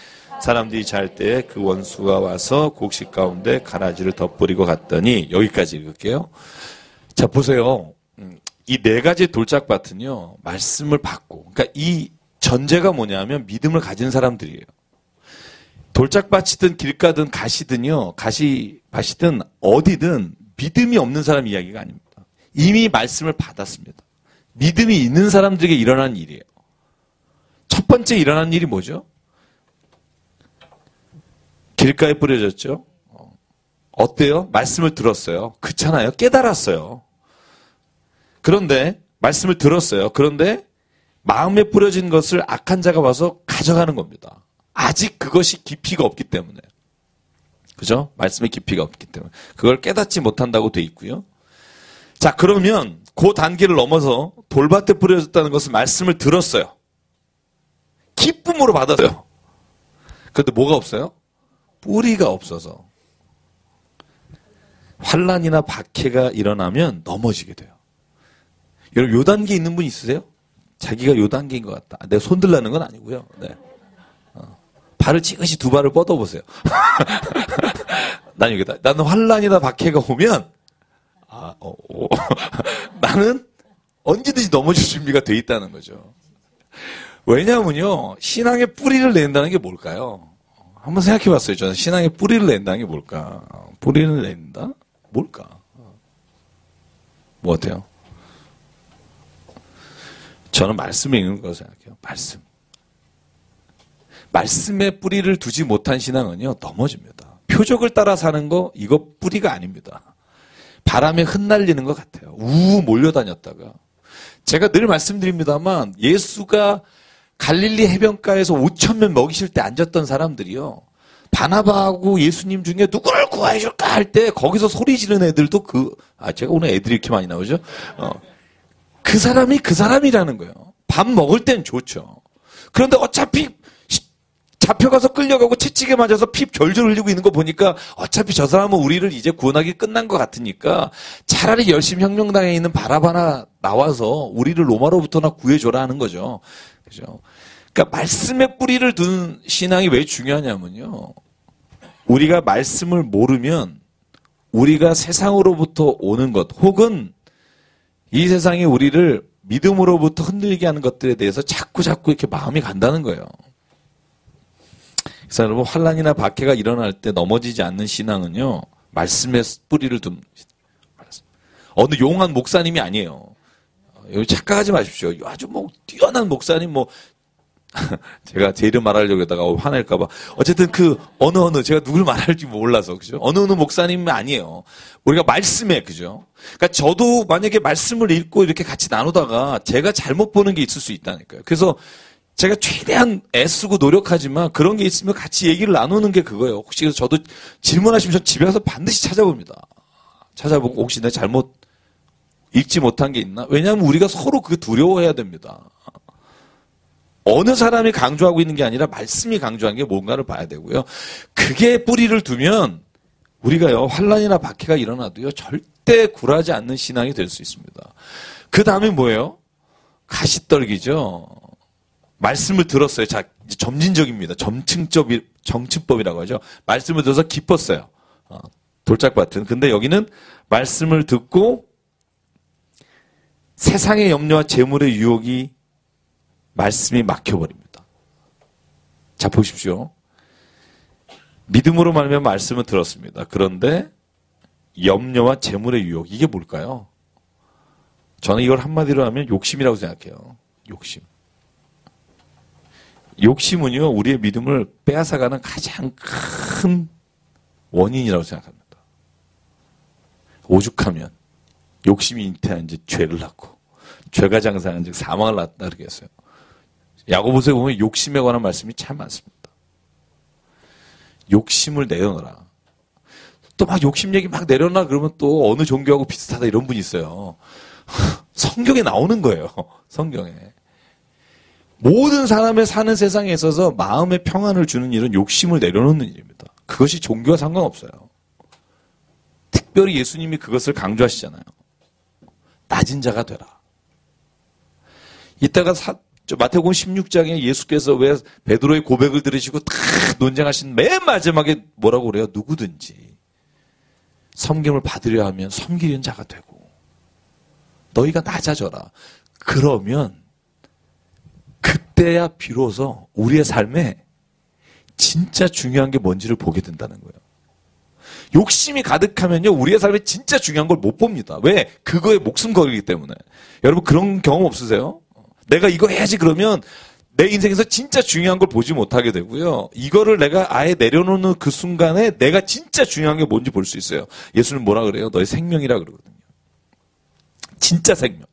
Speaker 1: 사람들이 잘 때 그 원수가 와서 곡식 가운데 가라지를 덧뿌리고 갔더니 여기까지 읽을게요. 자 보세요. 이 네 가지 돌짝밭은요. 말씀을 받고 그러니까 이 전제가 뭐냐면 믿음을 가진 사람들이에요. 돌짝밭이든 길가든 가시든요. 가시밭이든 어디든 믿음이 없는 사람 이야기가 아닙니다. 이미 말씀을 받았습니다. 믿음이 있는 사람들에게 일어난 일이에요. 첫 번째 일어난 일이 뭐죠? 길가에 뿌려졌죠. 어때요? 말씀을 들었어요. 그렇잖아요. 깨달았어요. 그런데 말씀을 들었어요. 그런데 마음에 뿌려진 것을 악한 자가 와서 가져가는 겁니다. 아직 그것이 깊이가 없기 때문에. 그죠? 말씀의 깊이가 없기 때문에. 그걸 깨닫지 못한다고 돼 있고요. 자, 그러면 그 단계를 넘어서 돌밭에 뿌려졌다는 것은 말씀을 들었어요. 기쁨으로 받았어요. 그런데 뭐가 없어요? 뿌리가 없어서. 환난이나 박해가 일어나면 넘어지게 돼요. 여러분 요 단계에 있는 분 있으세요? 자기가 요 단계인 것 같다. 내가 손들라는 건 아니고요. 네. 발을 찌그시 두 발을 뻗어보세요. 난 여기다. 나는 환난이나 박해가 오면 나는 언제든지 넘어질 준비가 돼 있다는 거죠. 왜냐하면요. 신앙의 뿌리를 낸다는 게 뭘까요? 한번 생각해 봤어요. 저는 신앙의 뿌리를 낸다는 게 뭘까? 뿌리를 낸다? 뭘까? 뭐 같아요? 저는 말씀에 있는 거라고 생각해요. 말씀. 말씀에 뿌리를 두지 못한 신앙은요, 넘어집니다. 표적을 따라 사는 거, 이거 뿌리가 아닙니다. 바람에 흩날리는 것 같아요. 우우 몰려다녔다가. 제가 늘 말씀드립니다만, 예수가 갈릴리 해변가에서 5,000명 먹이실 때 앉았던 사람들이요, 바나바하고 예수님 중에 누구를 구해줄까 할 때, 거기서 소리 지르는 애들도 제가 오늘 애들이 이렇게 많이 나오죠? 그 사람이 그 사람이라는 거예요. 밥 먹을 땐 좋죠. 그런데 어차피 잡혀가서 끌려가고 채찍에 맞아서 피 졸졸 흘리고 있는 거 보니까 어차피 저 사람은 우리를 이제 구원하기 끝난 것 같으니까 차라리 열심히 혁명당에 있는 바라바나 나와서 우리를 로마로부터나 구해줘라 하는 거죠. 그죠? 그러니까 말씀에 뿌리를 둔 신앙이 왜 중요하냐면요. 우리가 말씀을 모르면 우리가 세상으로부터 오는 것 혹은 이 세상이 우리를 믿음으로부터 흔들게 하는 것들에 대해서 자꾸 이렇게 마음이 간다는 거예요. 그래서 여러분 환난이나 박해가 일어날 때 넘어지지 않는 신앙은요. 말씀에 뿌리를 둔 어느 용한 목사님이 아니에요. 여기 착각하지 마십시오. 아주 뛰어난 목사님 제가 제 이름 말하려고 하다가 화낼까봐. 어쨌든 어느 제가 누굴 말할지 몰라서 그죠? 어느 목사님은 아니에요. 우리가 말씀에 그죠? 그러니까 저도 만약에 말씀을 읽고 이렇게 같이 나누다가 제가 잘못 보는 게 있을 수 있다니까요. 그래서 제가 최대한 애쓰고 노력하지만 그런 게 있으면 같이 얘기를 나누는 게 그거예요. 혹시 그래서 저도 질문하시면 전 집에 가서 반드시 찾아봅니다. 찾아보고 혹시 내가 잘못 읽지 못한 게 있나? 왜냐하면 우리가 서로 그거 두려워해야 됩니다. 어느 사람이 강조하고 있는 게 아니라 말씀이 강조한 게 뭔가를 봐야 되고요. 그게 뿌리를 두면 우리가요 환난이나 박해가 일어나도요 절대 굴하지 않는 신앙이 될 수 있습니다. 그 다음에 뭐예요? 가시떨기죠. 말씀을 들었어요. 자, 이제 점진적입니다. 정치법이라고 하죠. 말씀을 들어서 기뻤어요. 돌짝밭은. 근데 여기는 말씀을 듣고 세상의 염려와 재물의 유혹이 말씀이 막혀버립니다. 자, 보십시오. 믿음으로 말미암아 말씀을 들었습니다. 그런데 염려와 재물의 유혹, 이게 뭘까요? 저는 이걸 한마디로 하면 욕심이라고 생각해요. 욕심. 욕심은요, 우리의 믿음을 빼앗아가는 가장 큰 원인이라고 생각합니다. 오죽하면 욕심이 잉태한 즉 죄를 낳고 죄가 장사한 즉 사망을 낳았다 그러겠어요. 야고보서에 보면 욕심에 관한 말씀이 참 많습니다. 욕심을 내려놓으라. 또 막 욕심 얘기 막 내려놔 그러면 또 어느 종교하고 비슷하다 이런 분이 있어요. 성경에 나오는 거예요. 성경에. 모든 사람의 사는 세상에 있어서 마음의 평안을 주는 일은 욕심을 내려놓는 일입니다. 그것이 종교와 상관없어요. 특별히 예수님이 그것을 강조하시잖아요. 낮은 자가 되라. 이따가 마태복음 16장에 예수께서 왜 베드로의 고백을 들으시고 딱 논쟁하신 맨 마지막에 뭐라고 그래요? 누구든지 섬김을 받으려 하면 섬기는 자가 되고 너희가 낮아져라. 그러면 그때야 비로소 우리의 삶에 진짜 중요한 게 뭔지를 보게 된다는 거예요. 욕심이 가득하면요, 우리의 삶에 진짜 중요한 걸 못 봅니다. 왜? 그거에 목숨 걸기 때문에. 여러분 그런 경험 없으세요? 내가 이거 해야지 그러면 내 인생에서 진짜 중요한 걸 보지 못하게 되고요. 이거를 내가 아예 내려놓는 그 순간에 내가 진짜 중요한 게 뭔지 볼 수 있어요. 예수는 뭐라 그래요? 너의 생명이라 그러거든요. 진짜 생명.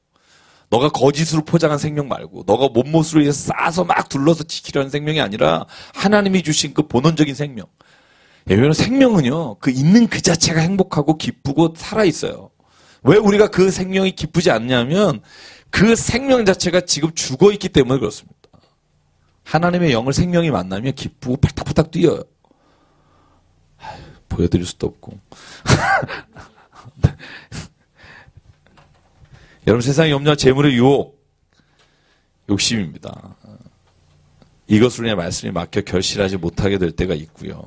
Speaker 1: 너가 거짓으로 포장한 생명 말고 너가 몸못으로 해서 싸서 막 둘러서 지키려는 생명이 아니라 하나님이 주신 그 본원적인 생명. 여러분 생명은요. 그 있는 그 자체가 행복하고 기쁘고 살아있어요. 왜 우리가 그 생명이 기쁘지 않냐면 그 생명 자체가 지금 죽어있기 때문에 그렇습니다. 하나님의 영을 생명이 만나면 기쁘고 팔딱팔딱 뛰어요. 보여드릴 수도 없고. 여러분 세상의 염려와 재물의 유혹, 욕심입니다. 이것으로 인해 말씀이 막혀 결실하지 못하게 될 때가 있고요.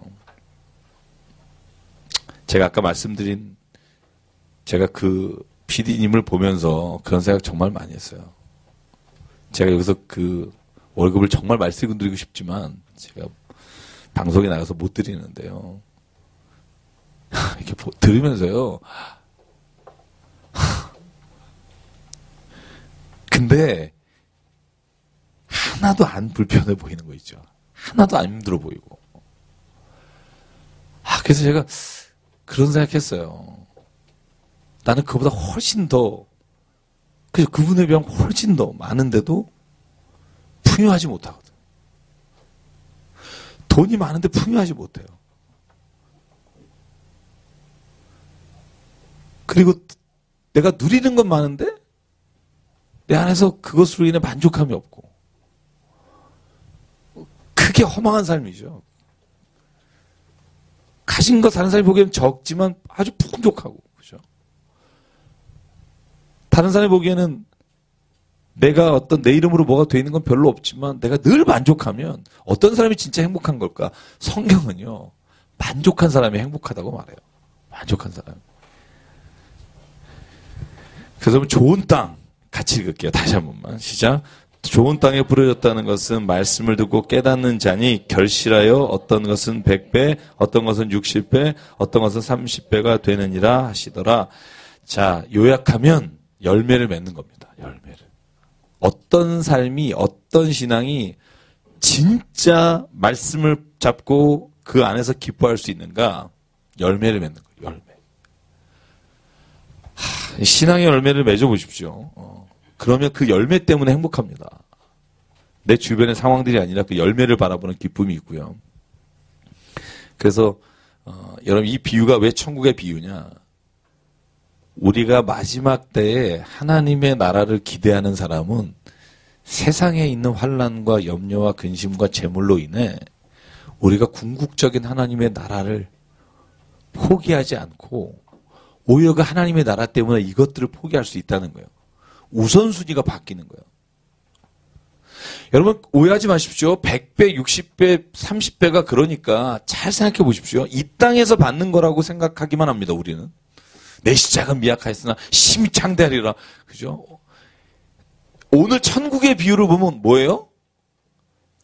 Speaker 1: 제가 아까 말씀드린 제가 그 PD님을 보면서 그런 생각 정말 많이 했어요. 제가 여기서 그 월급을 정말 말씀드리고 싶지만 제가 방송에 나가서 못 드리는데요. 이렇게 들으면서요. 근데 하나도 안 불편해 보이는 거 있죠. 하나도 안 힘들어 보이고. 그래서 제가 그런 생각했어요. 나는 그보다 훨씬 더, 그래서 그분에 비하면 훨씬 더 많은데도 풍요하지 못하거든. 돈이 많은데 풍요하지 못해요. 그리고 내가 누리는 건 많은데 내 안에서 그것으로 인해 만족함이 없고. 그게 허망한 삶이죠. 가진 거 다른 사람이 보기에는 적지만 아주 풍족하고. 그죠? 다른 사람이 보기에는 내가 어떤 내 이름으로 뭐가 돼 있는 건 별로 없지만 내가 늘 만족하면 어떤 사람이 진짜 행복한 걸까? 성경은요. 만족한 사람이 행복하다고 말해요. 만족한 사람. 그래서 좋은 땅 같이 읽을게요. 다시 한 번만. 시작. 좋은 땅에 부러졌다는 것은 말씀을 듣고 깨닫는 자니 결실하여 어떤 것은 100배, 어떤 것은 60배, 어떤 것은 30배가 되느니라 하시더라. 자, 요약하면 열매를 맺는 겁니다. 열매를. 어떤 삶이, 어떤 신앙이 진짜 말씀을 잡고 그 안에서 기뻐할 수 있는가? 열매를 맺는 거예요. 열매. 신앙의 열매를 맺어보십시오. 그러면 그 열매 때문에 행복합니다. 내 주변의 상황들이 아니라 그 열매를 바라보는 기쁨이 있고요. 그래서 여러분 이 비유가 왜 천국의 비유냐? 우리가 마지막 때에 하나님의 나라를 기대하는 사람은 세상에 있는 환난과 염려와 근심과 재물로 인해 우리가 궁극적인 하나님의 나라를 포기하지 않고 오히려 그 하나님의 나라 때문에 이것들을 포기할 수 있다는 거예요. 우선순위가 바뀌는 거예요. 여러분 오해하지 마십시오. 100배, 60배, 30배가 그러니까 잘 생각해 보십시오. 이 땅에서 받는 거라고 생각하기만 합니다. 우리는. 내 시작은 미약하였으나 심히 창대하리라. 그죠? 오늘 천국의 비유를 보면 뭐예요?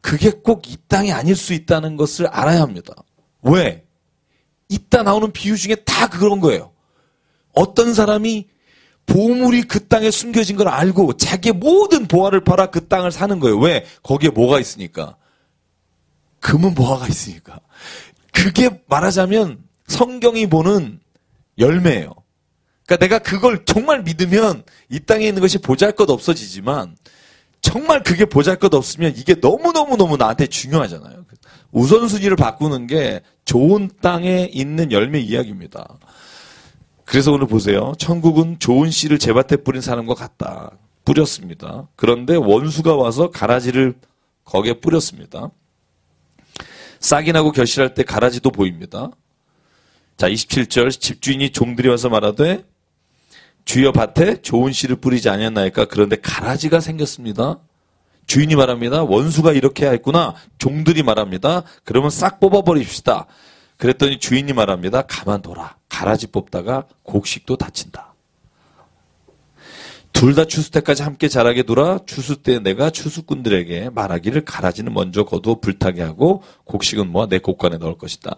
Speaker 1: 그게 꼭 이 땅이 아닐 수 있다는 것을 알아야 합니다. 왜? 이따 나오는 비유 중에 다 그런 거예요. 어떤 사람이 보물이 그 땅에 숨겨진 걸 알고 자기의 모든 보화를 팔아 그 땅을 사는 거예요. 왜? 거기에 뭐가 있으니까. 금은 보화가 있으니까. 그게 말하자면 성경이 보는 열매예요. 그러니까 내가 그걸 정말 믿으면 이 땅에 있는 것이 보잘것 없어지지만 정말 그게 보잘것 없으면 이게 너무너무너무 나한테 중요하잖아요. 우선순위를 바꾸는 게 좋은 땅에 있는 열매 이야기입니다. 그래서 오늘 보세요. 천국은 좋은 씨를 제밭에 뿌린 사람과 같다. 뿌렸습니다. 그런데 원수가 와서 가라지를 거기에 뿌렸습니다. 싹이 나고 결실할 때 가라지도 보입니다. 자, 27절 집주인이 종들이 와서 말하되 주여 밭에 좋은 씨를 뿌리지 아니었나이까. 그런데 가라지가 생겼습니다. 주인이 말합니다. 원수가 이렇게 했구나. 종들이 말합니다. 그러면 싹 뽑아버립시다. 그랬더니 주인이 말합니다. 가만둬라. 가라지 뽑다가 곡식도 다친다. 둘 다 추수 때까지 함께 자라게 두라. 추수 때 내가 추수꾼들에게 말하기를 가라지는 먼저 거두어 불타게 하고 곡식은 모아 내 곡간에 넣을 것이다.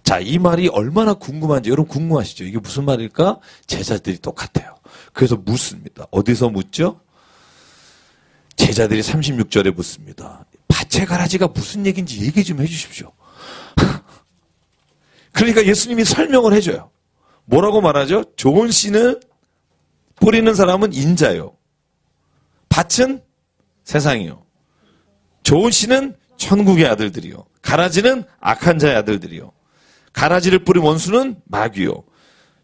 Speaker 1: 자, 이 말이 얼마나 궁금한지 여러분 궁금하시죠? 이게 무슨 말일까? 제자들이 똑같아요. 그래서 묻습니다. 어디서 묻죠? 제자들이 36절에 묻습니다. 밭의 가라지가 무슨 얘기인지 얘기 좀 해주십시오. 그러니까 예수님이 설명을 해줘요. 뭐라고 말하죠? 좋은 씨는 뿌리는 사람은 인자요. 밭은 세상이요. 좋은 씨는 천국의 아들들이요. 가라지는 악한 자의 아들들이요. 가라지를 뿌린 원수는 마귀요.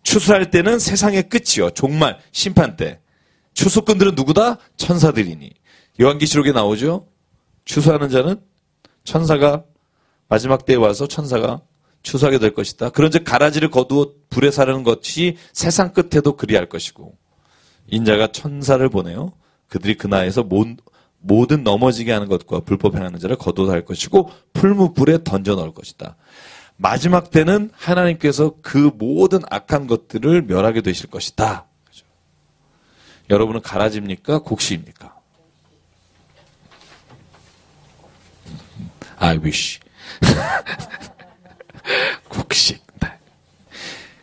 Speaker 1: 추수할 때는 세상의 끝이요. 종말, 심판 때. 추수꾼들은 누구다? 천사들이니. 요한계시록에 나오죠. 추수하는 자는 천사가 마지막 때에 와서 천사가 추수하게 될 것이다. 그런즉 가라지를 거두어 불에 사르는 것이 세상 끝에도 그리할 것이고 인자가 천사를 보내요. 그들이 그나에서 모든 넘어지게 하는 것과 불법 행하는 자를 거두어 할 것이고 풀무불에 던져 넣을 것이다. 마지막 때는 하나님께서 그 모든 악한 것들을 멸하게 되실 것이다. 그렇죠? 여러분은 가라지입니까? 곡식입니까? I wish. 곡식. 네.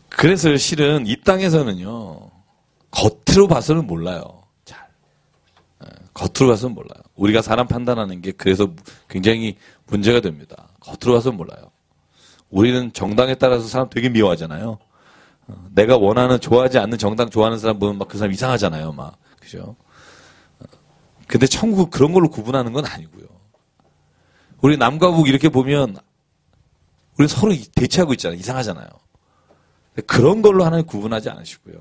Speaker 1: 그래서 실은 이 땅에서는요, 겉으로 봐서는 몰라요. 잘. 겉으로 봐서는 몰라요. 우리가 사람 판단하는 게 그래서 굉장히 문제가 됩니다. 겉으로 봐서는 몰라요. 우리는 정당에 따라서 사람 되게 미워하잖아요. 내가 원하는, 좋아하지 않는 정당 좋아하는 사람 보면 막 그 사람 이상하잖아요. 막. 그죠? 근데 천국 그런 걸로 구분하는 건 아니고요. 우리 남과 북 이렇게 보면 우리 서로 대치하고 있잖아요. 이상하잖아요. 그런 걸로 하나님 구분하지 않으시고요.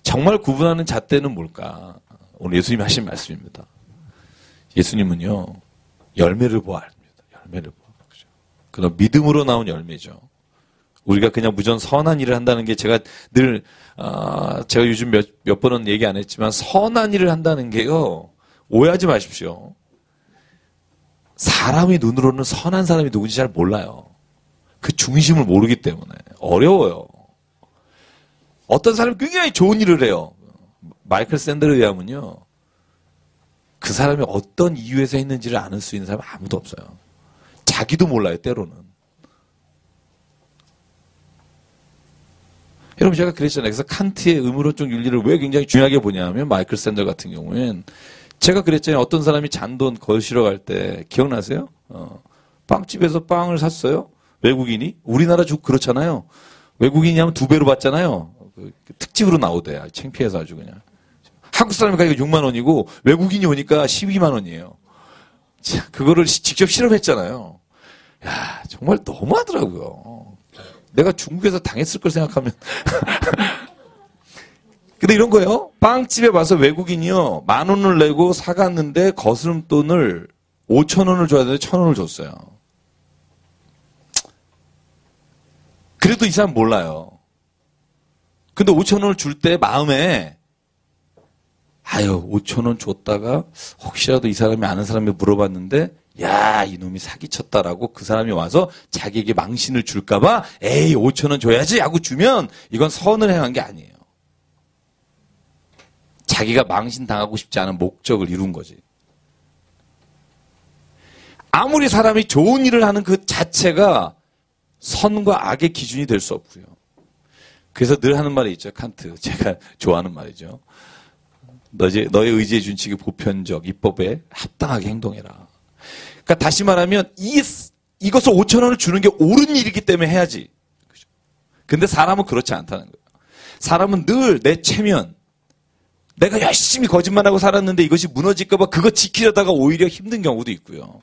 Speaker 1: 정말 구분하는 잣대는 뭘까? 오늘 예수님이 하신 말씀입니다. 예수님은요, 열매를 보아야 합니다. 열매를 보아. 그죠? 그럼 믿음으로 나온 열매죠. 우리가 그냥 무전 선한 일을 한다는 게 제가 늘, 제가 요즘 몇 번은 얘기 안 했지만 선한 일을 한다는 게요, 오해하지 마십시오. 사람이 눈으로는 선한 사람이 누군지 잘 몰라요. 그 중심을 모르기 때문에 어려워요. 어떤 사람이 굉장히 좋은 일을 해요. 마이클 샌들에 의하면요, 그 사람이 어떤 이유에서 했는지를 아는 수 있는 사람은 아무도 없어요. 자기도 몰라요, 때로는. 여러분, 제가 그랬잖아요. 그래서 칸트의 의무론적 윤리를 왜 굉장히 중요하게 보냐면, 마이클 샌더 같은 경우엔 제가 그랬잖아요. 어떤 사람이 잔돈 거시러 갈 때 기억나세요? 빵집에서 빵을 샀어요. 외국인이. 우리나라 쭉 그렇잖아요. 외국인이 하면 2배로 받잖아요. 특집으로 나오대. 창피해서 아주 그냥. 한국 사람이 가니까 6만 원이고 외국인이 오니까 12만 원이에요. 자, 그거를 직접 실험했잖아요. 야, 정말 너무하더라고요. 내가 중국에서 당했을 걸 생각하면. 근데 이런 거예요. 빵집에 와서 외국인이요, 10,000원을 내고 사갔는데 거스름돈을 5,000원을 줘야 되는데 1,000원을 줬어요. 그래도 이 사람 몰라요. 근데 5,000원을 줄 때 마음에, 아유, 5,000원 줬다가 혹시라도 이 사람이 아는 사람이 물어봤는데, 야, 이놈이 사기쳤다라고 그 사람이 와서 자기에게 망신을 줄까봐, 에이, 5,000원 줘야지 하고 주면 이건 선을 행한 게 아니에요. 자기가 망신 당하고 싶지 않은 목적을 이룬 거지. 아무리 사람이 좋은 일을 하는 그 자체가 선과 악의 기준이 될 수 없고요. 그래서 늘 하는 말이 있죠. 칸트. 제가 좋아하는 말이죠. 너의 의지에 준칙이 보편적, 입법에 합당하게 행동해라. 그러니까 다시 말하면 이것을 5,000원을 주는 게 옳은 일이기 때문에 해야지. 그죠? 근데 사람은 그렇지 않다는 거예요. 사람은 늘 내 체면, 내가 열심히 거짓말하고 살았는데 이것이 무너질까 봐 그거 지키려다가 오히려 힘든 경우도 있고요.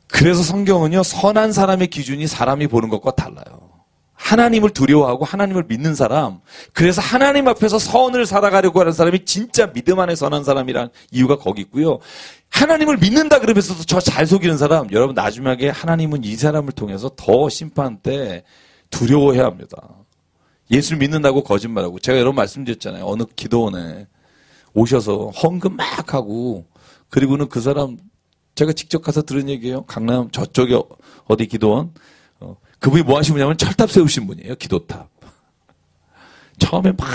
Speaker 1: 그래서 성경은요, 선한 사람의 기준이 사람이 보는 것과 달라요. 하나님을 두려워하고 하나님을 믿는 사람, 그래서 하나님 앞에서 선을 살아가려고 하는 사람이 진짜 믿음 안에 선한 사람이란 이유가 거기 있고요. 하나님을 믿는다 그러면서도 저 잘 속이는 사람, 여러분 나중에 하나님은 이 사람을 통해서 더 심판 때 두려워해야 합니다. 예수를 믿는다고 거짓말하고, 제가 여러 번 말씀드렸잖아요. 어느 기도원에 오셔서 헌금 막 하고, 그리고는 그 사람, 제가 직접 가서 들은 얘기예요. 강남 저쪽에 어디 기도원, 그분이 뭐 하신 분이냐면 철탑 세우신 분이에요. 기도탑. 처음에 막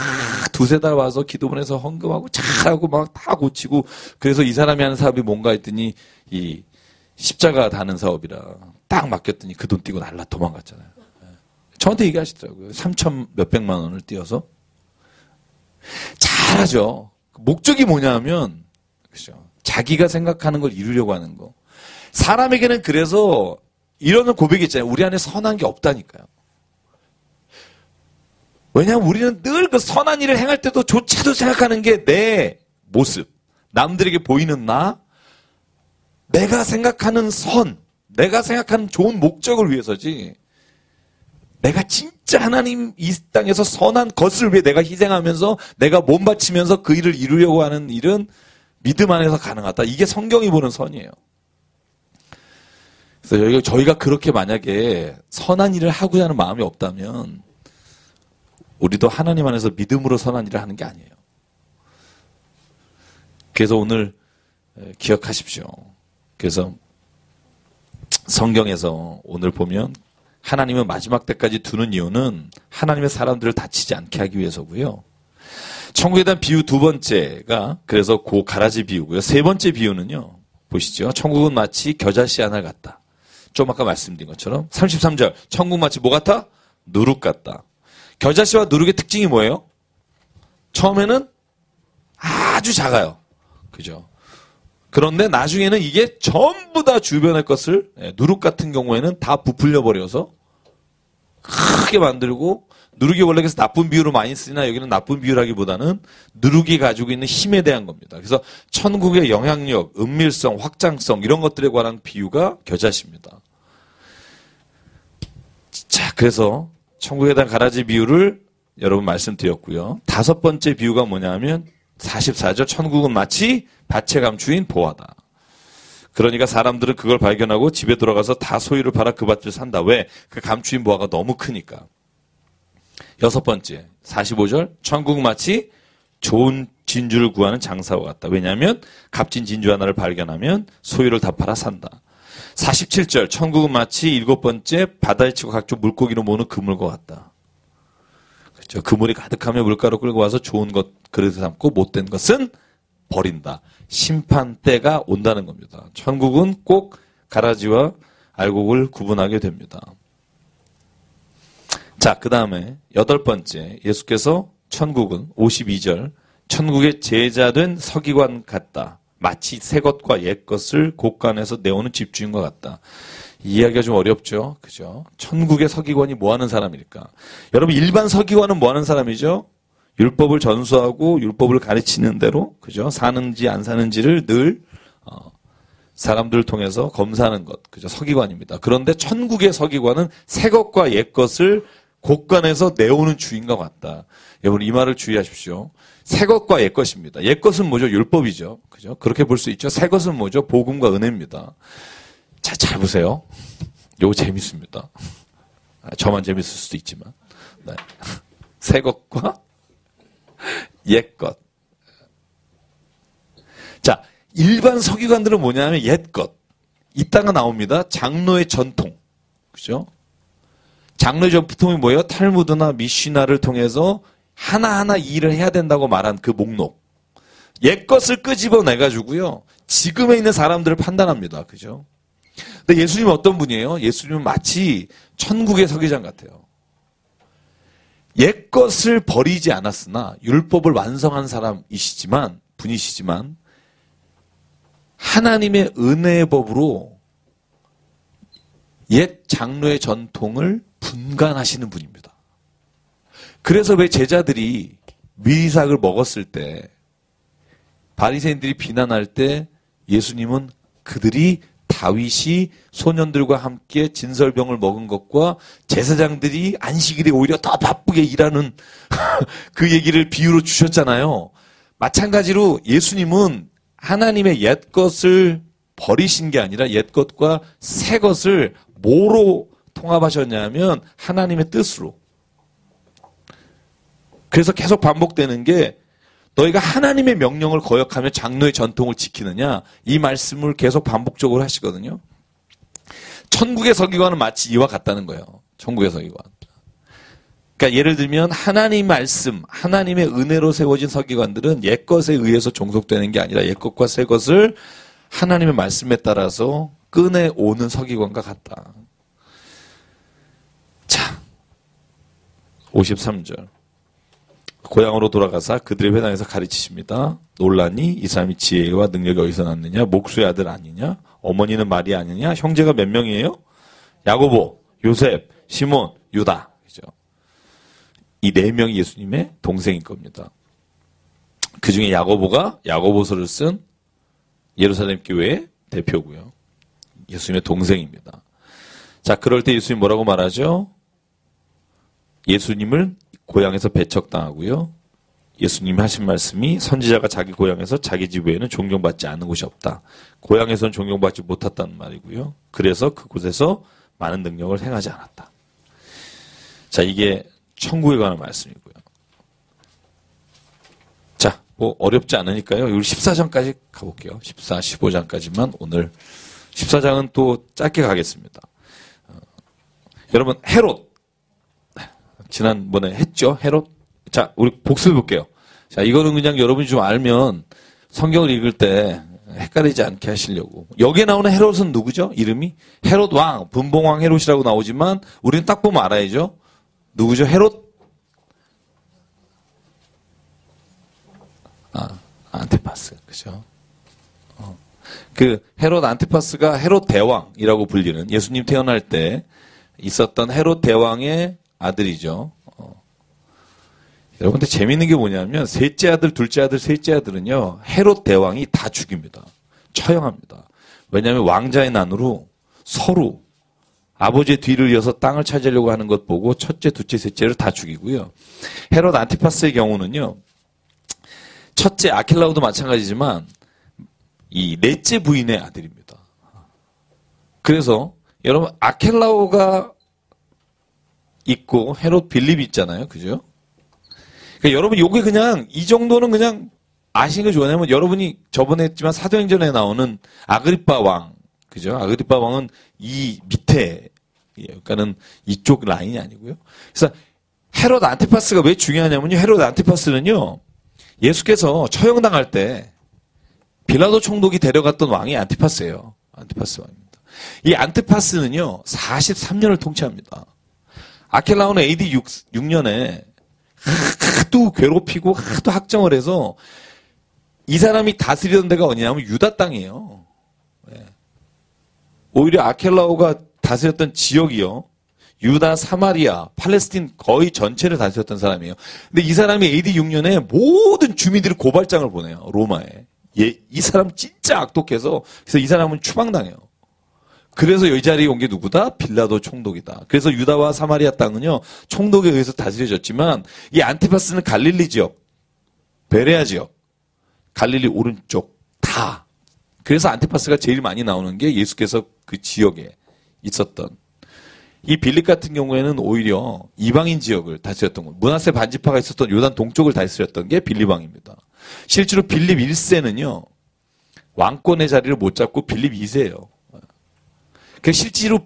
Speaker 1: 두세 달 와서 기도원에서 헌금하고 잘하고 막 다 고치고, 그래서 이 사람이 하는 사업이 뭔가 했더니 이 십자가 다는 사업이라 딱 맡겼더니 그 돈 띄고 날라 도망갔잖아요. 저한테 얘기하시더라고요. 3천 몇백만 원을 띄어서. 잘하죠. 목적이 뭐냐면, 그죠? 자기가 생각하는 걸 이루려고 하는 거. 사람에게는 그래서 이런 고백이 있잖아요. 우리 안에 선한 게 없다니까요. 왜냐하면 우리는 늘 그 선한 일을 행할 때도 조차도 생각하는 게 내 모습, 남들에게 보이는 나, 내가 생각하는 선, 내가 생각하는 좋은 목적을 위해서지, 내가 진짜 하나님 이 땅에서 선한 것을 위해 내가 희생하면서 내가 몸 바치면서 그 일을 이루려고 하는 일은 믿음 안에서 가능하다. 이게 성경이 보는 선이에요. 그래서 저희가 그렇게 만약에 선한 일을 하고자 하는 마음이 없다면 우리도 하나님 안에서 믿음으로 선한 일을 하는 게 아니에요. 그래서 오늘 기억하십시오. 그래서 성경에서 오늘 보면 하나님은 마지막 때까지 두는 이유는 하나님의 사람들을 다치지 않게 하기 위해서고요. 천국에 대한 비유 두 번째가 그래서 그 가라지 비유고요. 세 번째 비유는요. 보시죠. 천국은 마치 겨자씨 하나 같다. 좀 아까 말씀드린 것처럼 33절 천국 마치 뭐 같아? 누룩 같다. 겨자씨와 누룩의 특징이 뭐예요? 처음에는 아주 작아요. 그죠? 그런데 나중에는 이게 전부 다 주변의 것을, 누룩 같은 경우에는 다 부풀려 버려서 크게 만들고, 누룩이 원래 그래서 나쁜 비유로 많이 쓰나 여기는 나쁜 비유라기보다는 누룩이 가지고 있는 힘에 대한 겁니다. 그래서 천국의 영향력, 은밀성, 확장성 이런 것들에 관한 비유가 겨자씨입니다. 자, 그래서 천국에 대한 가라지 비유를 여러분 말씀드렸고요. 다섯 번째 비유가 뭐냐면 44절 천국은 마치 밭에 감추인 보화다. 그러니까 사람들은 그걸 발견하고 집에 들어가서 다 소유를 팔아 그 밭을 산다. 왜? 그 감추인 보화가 너무 크니까. 여섯 번째 45절 천국은 마치 좋은 진주를 구하는 장사와 같다. 왜냐하면 값진 진주 하나를 발견하면 소유를 다 팔아 산다. 47절 천국은 마치 일곱 번째 바다에 치고 각종 물고기로 모으는 그물과 같다. 그렇죠. 그물이 가득하면 물가로 끌고 와서 좋은 것 그릇에 담고 못된 것은 버린다. 심판 때가 온다는 겁니다. 천국은 꼭 가라지와 알곡을 구분하게 됩니다. 자, 그 다음에 여덟 번째 예수께서 천국은 52절 천국의 제자된 서기관 같다. 마치 새 것과 옛 것을 곳간에서 내오는 집주인과 같다. 이 이야기가 좀 어렵죠. 그죠? 천국의 서기관이 뭐 하는 사람일까? 여러분 일반 서기관은 뭐 하는 사람이죠? 율법을 전수하고 율법을 가르치는 대로 그죠? 사는지 안 사는지를 늘 사람들을 통해서 검사하는 것. 그죠? 서기관입니다. 그런데 천국의 서기관은 새 것과 옛 것을 곳간에서 내오는 주인과 같다. 여러분 이 말을 주의하십시오. 새 것과 옛 것입니다. 옛 것은 뭐죠? 율법이죠. 그죠? 그렇게 볼 수 있죠. 새 것은 뭐죠? 복음과 은혜입니다. 자, 잘 보세요. 요거 재밌습니다. 저만 재밌을 수도 있지만. 네. 새 것과 옛 것. 자, 일반 서기관들은 뭐냐면 옛 것. 이따가 나옵니다. 장로의 전통. 그죠? 장로의 전통이 뭐예요? 탈무드나 미시나를 통해서 하나하나 이 일을 해야 된다고 말한 그 목록. 옛 것을 끄집어내가지고요. 지금에 있는 사람들을 판단합니다. 그죠? 근데 예수님은 어떤 분이에요? 예수님은 마치 천국의 서기관 같아요. 옛것을 버리지 않았으나 율법을 완성한 분이시지만 하나님의 은혜의 법으로 옛 장로의 전통을 분간하시는 분입니다. 그래서 왜 제자들이 미리삭을 먹었을 때 바리새인들이 비난할 때 예수님은 그들이 다윗이 소년들과 함께 진설병을 먹은 것과 제사장들이 안식일에 오히려 더 바쁘게 일하는 그 얘기를 비유로 주셨잖아요. 마찬가지로 예수님은 하나님의 옛것을 버리신 게 아니라 옛것과 새것을 뭐로 통합하셨냐면 하나님의 뜻으로. 그래서 계속 반복되는 게 너희가 하나님의 명령을 거역하며 장로의 전통을 지키느냐, 이 말씀을 계속 반복적으로 하시거든요. 천국의 서기관은 마치 이와 같다는 거예요. 천국의 서기관. 그러니까 예를 들면 하나님 말씀, 하나님의 은혜로 세워진 서기관들은 옛것에 의해서 종속되는 게 아니라 옛것과 새것을 하나님의 말씀에 따라서 꺼내오는 서기관과 같다. 자, 53절. 고향으로 돌아가사 그들의 회당에서 가르치십니다. 논란이 이 사람이 지혜와 능력이 어디서 났느냐? 목수의 아들 아니냐? 어머니는 마리아 아니냐? 형제가 몇 명이에요? 야고보, 요셉, 시몬, 유다. 그죠? 이 네 명이 예수님의 동생인 겁니다. 그 중에 야고보가 야고보서를 쓴 예루살렘 교회의 대표고요. 예수님의 동생입니다. 자, 그럴 때 예수님 뭐라고 말하죠? 예수님을 고향에서 배척당하고요. 예수님이 하신 말씀이 선지자가 자기 고향에서 자기 집 외에는 존경받지 않는 곳이 없다. 고향에서는 존경받지 못했다는 말이고요. 그래서 그곳에서 많은 능력을 행하지 않았다. 자, 이게 천국에 관한 말씀이고요. 자, 뭐 어렵지 않으니까요. 우리 14장까지 가볼게요. 14, 15장까지만 오늘 14장은 또 짧게 가겠습니다. 여러분, 헤롯. 지난번에 했죠? 헤롯. 자, 우리 복습해 볼게요. 자, 이거는 그냥 여러분이 좀 알면 성경을 읽을 때 헷갈리지 않게 하시려고. 여기에 나오는 헤롯은 누구죠? 이름이? 헤롯 왕, 분봉왕 헤롯이라고 나오지만 우리는 딱 보면 알아야죠. 누구죠? 헤롯? 안티파스. 그죠? 그 헤롯 안티파스가 헤롯 대왕이라고 불리는 예수님 태어날 때 있었던 헤롯 대왕의 아들이죠. 여러분들 재밌는 게 뭐냐면 셋째 아들, 둘째 아들, 셋째 아들은요. 헤롯 대왕이 다 죽입니다. 처형합니다. 왜냐하면 왕자의 난으로 서로 아버지의 뒤를 이어서 땅을 차지하려고 하는 것 보고 첫째, 둘째, 셋째를 다 죽이고요. 헤롯 안티파스의 경우는요. 첫째 아켈라오도 마찬가지지만 이 넷째 부인의 아들입니다. 그래서 여러분 아켈라오가 있고 헤롯 빌립이 있잖아요. 그죠? 그러니까 여러분 요게 그냥 이 정도는 그냥 아시는 게 좋냐면 여러분이 저번에 했지만 사도행전에 나오는 아그리빠 왕. 그죠? 아그리빠 왕은 이 밑에 그러니까는 이쪽 라인이 아니고요. 그래서 헤롯 안티파스가 왜 중요하냐면요. 헤롯 안티파스는요. 예수께서 처형당할 때 빌라도 총독이 데려갔던 왕이 안티파스예요. 안티파스 왕입니다. 이 안티파스는요. 43년을 통치합니다. 아켈라오는 AD 6년에 하도 괴롭히고 하도 학정을 해서 이 사람이 다스리던 데가 어디냐면 유다 땅이에요. 오히려 아켈라오가 다스렸던 지역이요. 유다, 사마리아, 팔레스틴 거의 전체를 다스렸던 사람이에요. 근데 이 사람이 AD 6년에 모든 주민들이 고발장을 보내요. 로마에. 이 사람 진짜 악독해서 그래서 이 사람은 추방당해요. 그래서 이 자리에 온 게 누구다? 빌라도 총독이다. 그래서 유다와 사마리아 땅은요. 총독에 의해서 다스려졌지만 이 안티파스는 갈릴리 지역, 베레아 지역, 갈릴리 오른쪽 다. 그래서 안티파스가 제일 많이 나오는 게 예수께서 그 지역에 있었던. 이 빌립 같은 경우에는 오히려 이방인 지역을 다스렸던 거. 므낫세 반지파가 있었던 요단 동쪽을 다스렸던 게 빌립 왕입니다. 실제로 빌립 1세는요. 왕권의 자리를 못 잡고 빌립 2세예요. 그 실제로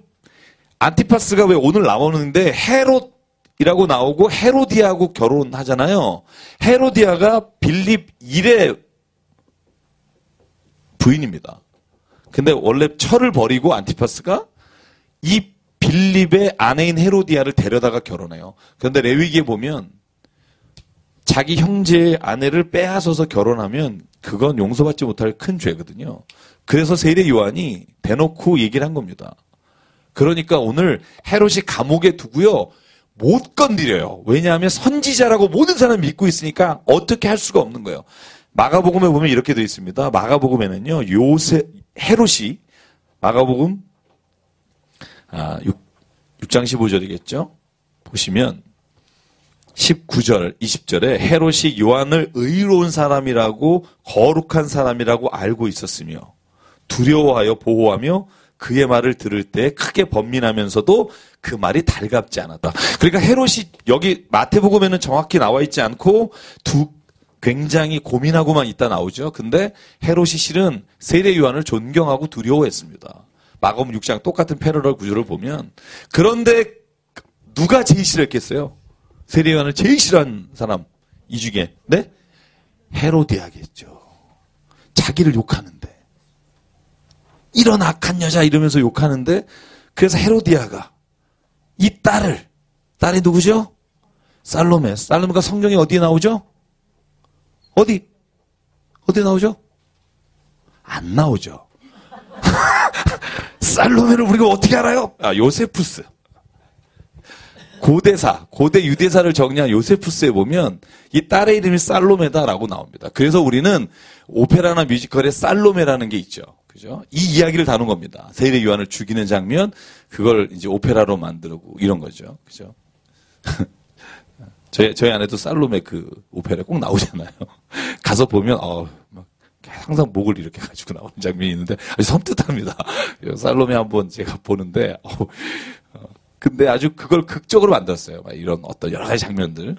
Speaker 1: 안티파스가 왜 오늘 나오는데 헤롯이라고 나오고 헤로디아하고 결혼하잖아요. 헤로디아가 빌립 1의 부인입니다. 근데 원래 철을 버리고 안티파스가 이 빌립의 아내인 헤로디아를 데려다가 결혼해요. 그런데 레위기에 보면 자기 형제의 아내를 빼앗아서 결혼하면 그건 용서받지 못할 큰 죄거든요. 그래서 세례 요한이 대놓고 얘기를 한 겁니다. 그러니까 오늘 헤롯이 감옥에 두고요. 못 건드려요. 왜냐하면 선지자라고 모든 사람이 믿고 있으니까 어떻게 할 수가 없는 거예요. 마가복음에 보면 이렇게 되어 있습니다. 마가복음에는요. 헤롯이 마가복음 6장 15절이겠죠. 보시면 19절, 20절에 헤롯이 요한을 의로운 사람이라고 거룩한 사람이라고 알고 있었으며 두려워하여 보호하며 그의 말을 들을 때 크게 번민하면서도 그 말이 달갑지 않았다. 그러니까 헤롯이 여기 마태복음에는 정확히 나와 있지 않고 굉장히 고민하고만 있다 나오죠. 근데 헤롯이 실은 세례 요한을 존경하고 두려워했습니다. 마가복음 6장 똑같은 패러럴 구조를 보면 그런데 누가 제일 싫어했겠어요? 세례 요한을 제일 싫어한 사람 이 중에 네? 헤로디아겠죠. 자기를 욕하는데 이런 악한 여자 이러면서 욕하는데 그래서 헤로디아가 이 딸이 누구죠? 살로메가 성경에 어디에 나오죠? 어디 나오죠? 안 나오죠. 살로메를 우리가 어떻게 알아요? 요세푸스. 고대 유대사를 정리한 요세푸스에 보면 이 딸의 이름이 살로메다라고 나옵니다. 그래서 우리는 오페라나 뮤지컬에 살로메라는 게 있죠. 그죠? 이 이야기를 다룬 겁니다. 세례 요한을 죽이는 장면, 그걸 이제 오페라로 만들고 이런 거죠. 그죠? 저희 아내도 살로메 그 오페라 꼭 나오잖아요. 가서 보면, 막 항상 목을 이렇게 가지고 나오는 장면이 있는데 아주 섬뜩합니다. 살로메 한번 제가 보는데, 근데 아주 그걸 극적으로 만들었어요. 막 이런 어떤 여러 가지 장면들.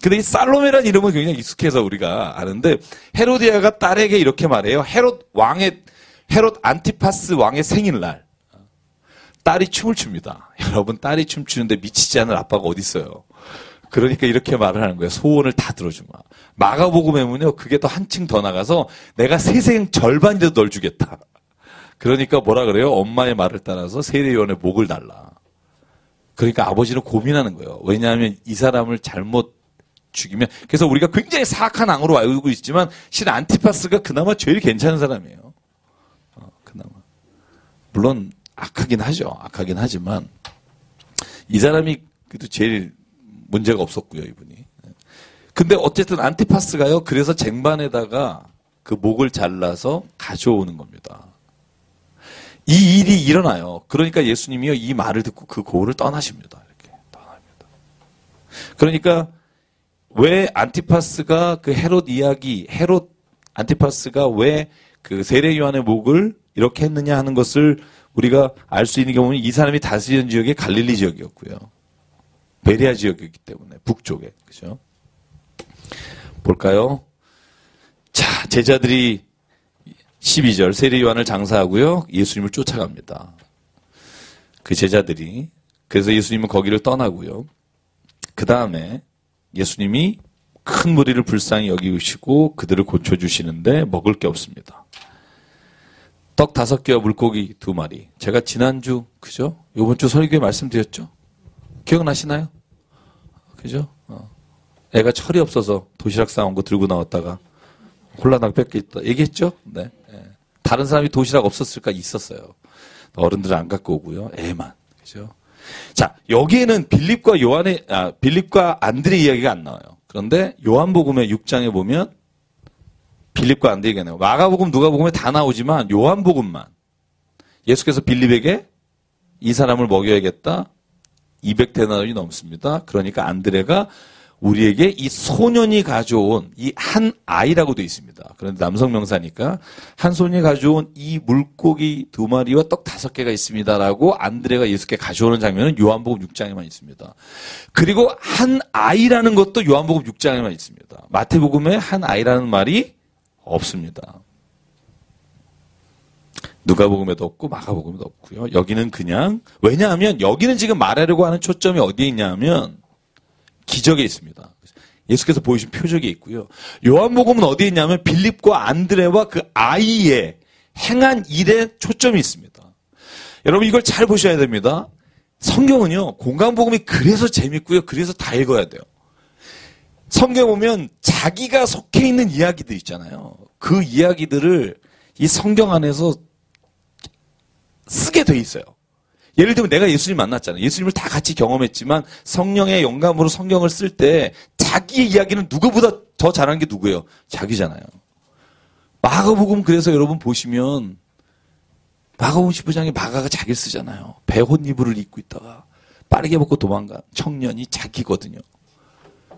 Speaker 1: 근데 이 살로메라는 이름은 굉장히 익숙해서 우리가 아는데 헤로디아가 딸에게 이렇게 말해요. 헤롯 안티파스 왕의 생일날 딸이 춤을 춥니다. 여러분 딸이 춤추는데 미치지 않을 아빠가 어디 있어요. 그러니까 이렇게 말을 하는 거예요. 소원을 다 들어주마. 마가복음에 보면요. 그게 또 한층 더 나가서 내가 세생 절반이라도 널 주겠다. 그러니까 뭐라 그래요? 엄마의 말을 따라서 세례요한의 목을 달라. 그러니까 아버지는 고민하는 거예요. 왜냐하면 이 사람을 잘못 죽이면 그래서 우리가 굉장히 사악한 왕으로 알고 있지만 실은 안티파스가 그나마 제일 괜찮은 사람이에요. 그나마. 물론 악하긴 하지만 이 사람이 그래도 제일 문제가 없었고요, 이분이. 근데 어쨌든 안티파스가요. 그래서 쟁반에다가 그 목을 잘라서 가져오는 겁니다. 이 일이 일어나요. 그러니까 예수님이요. 이 말을 듣고 그 고을을 떠나십니다. 이렇게 떠납니다. 그러니까 왜 안티파스가 그 안티파스가 왜 그 세례 요한의 목을 이렇게 했느냐 하는 것을 우리가 알 수 있는 경우는 이 사람이 다스리는 지역이 갈릴리 지역이었고요. 베레아 지역이기 때문에 북쪽에. 그죠? 볼까요? 자, 제자들이 12절 세례 요한을 장사하고요. 예수님을 쫓아갑니다. 그 제자들이. 그래서 예수님은 거기를 떠나고요. 그 다음에 예수님이 큰 무리를 불쌍히 여기시고 그들을 고쳐주시는데 먹을 게 없습니다. 떡 5개와 물고기 2마리. 제가 지난주, 그죠? 요번 주 설교에 말씀드렸죠? 기억나시나요? 그죠? 애가 철이 없어서 도시락 싸온 거 들고 나왔다가 홀라당 뺏겼다. 얘기했죠? 네. 다른 사람이 도시락 없었을까? 있었어요. 어른들은 안 갖고 오고요. 애만. 그죠? 자, 여기에는 빌립과 안드레 이야기가 안 나와요. 그런데 요한복음의 6장에 보면 빌립과 안드레 얘기가 나와요. 마가복음, 누가복음에 다 나오지만 요한복음만 예수께서 빌립에게 이 사람을 먹여야겠다. 200데나리온이 넘습니다. 그러니까 안드레가 우리에게 이 소년이 가져온 이 한 아이라고 되어 있습니다. 그런데 남성 명사니까 한 소년이 가져온 이 물고기 2마리와 떡 5개가 있습니다라고 안드레가 예수께 가져오는 장면은 요한복음 6장에만 있습니다. 그리고 한 아이라는 것도 요한복음 6장에만 있습니다. 마태복음에 한 아이라는 말이 없습니다. 누가복음에도 없고 마가복음에도 없고요. 여기는 그냥 왜냐하면 여기는 지금 말하려고 하는 초점이 어디에 있냐면 기적에 있습니다. 예수께서 보여주신 표적이 있고요. 요한복음은 어디에 있냐면 빌립과 안드레와 그 아이의 행한 일에 초점이 있습니다. 여러분 이걸 잘 보셔야 됩니다. 성경은요, 공간복음이 그래서 재밌고요. 그래서 다 읽어야 돼요. 성경 보면 자기가 속해 있는 이야기들 있잖아요. 그 이야기들을 이 성경 안에서 쓰게 돼 있어요. 예를 들면 내가 예수님 만났잖아요. 예수님을 다 같이 경험했지만 성령의 영감으로 성경을 쓸 때 자기의 이야기는 누구보다 더 잘하는 게 누구예요? 자기잖아요. 마가복음 그래서 여러분 보시면 마가복음 15장에 마가가 자기를 쓰잖아요. 배옷이불을 입고 있다가 빠르게 벗고 도망간 청년이 자기거든요.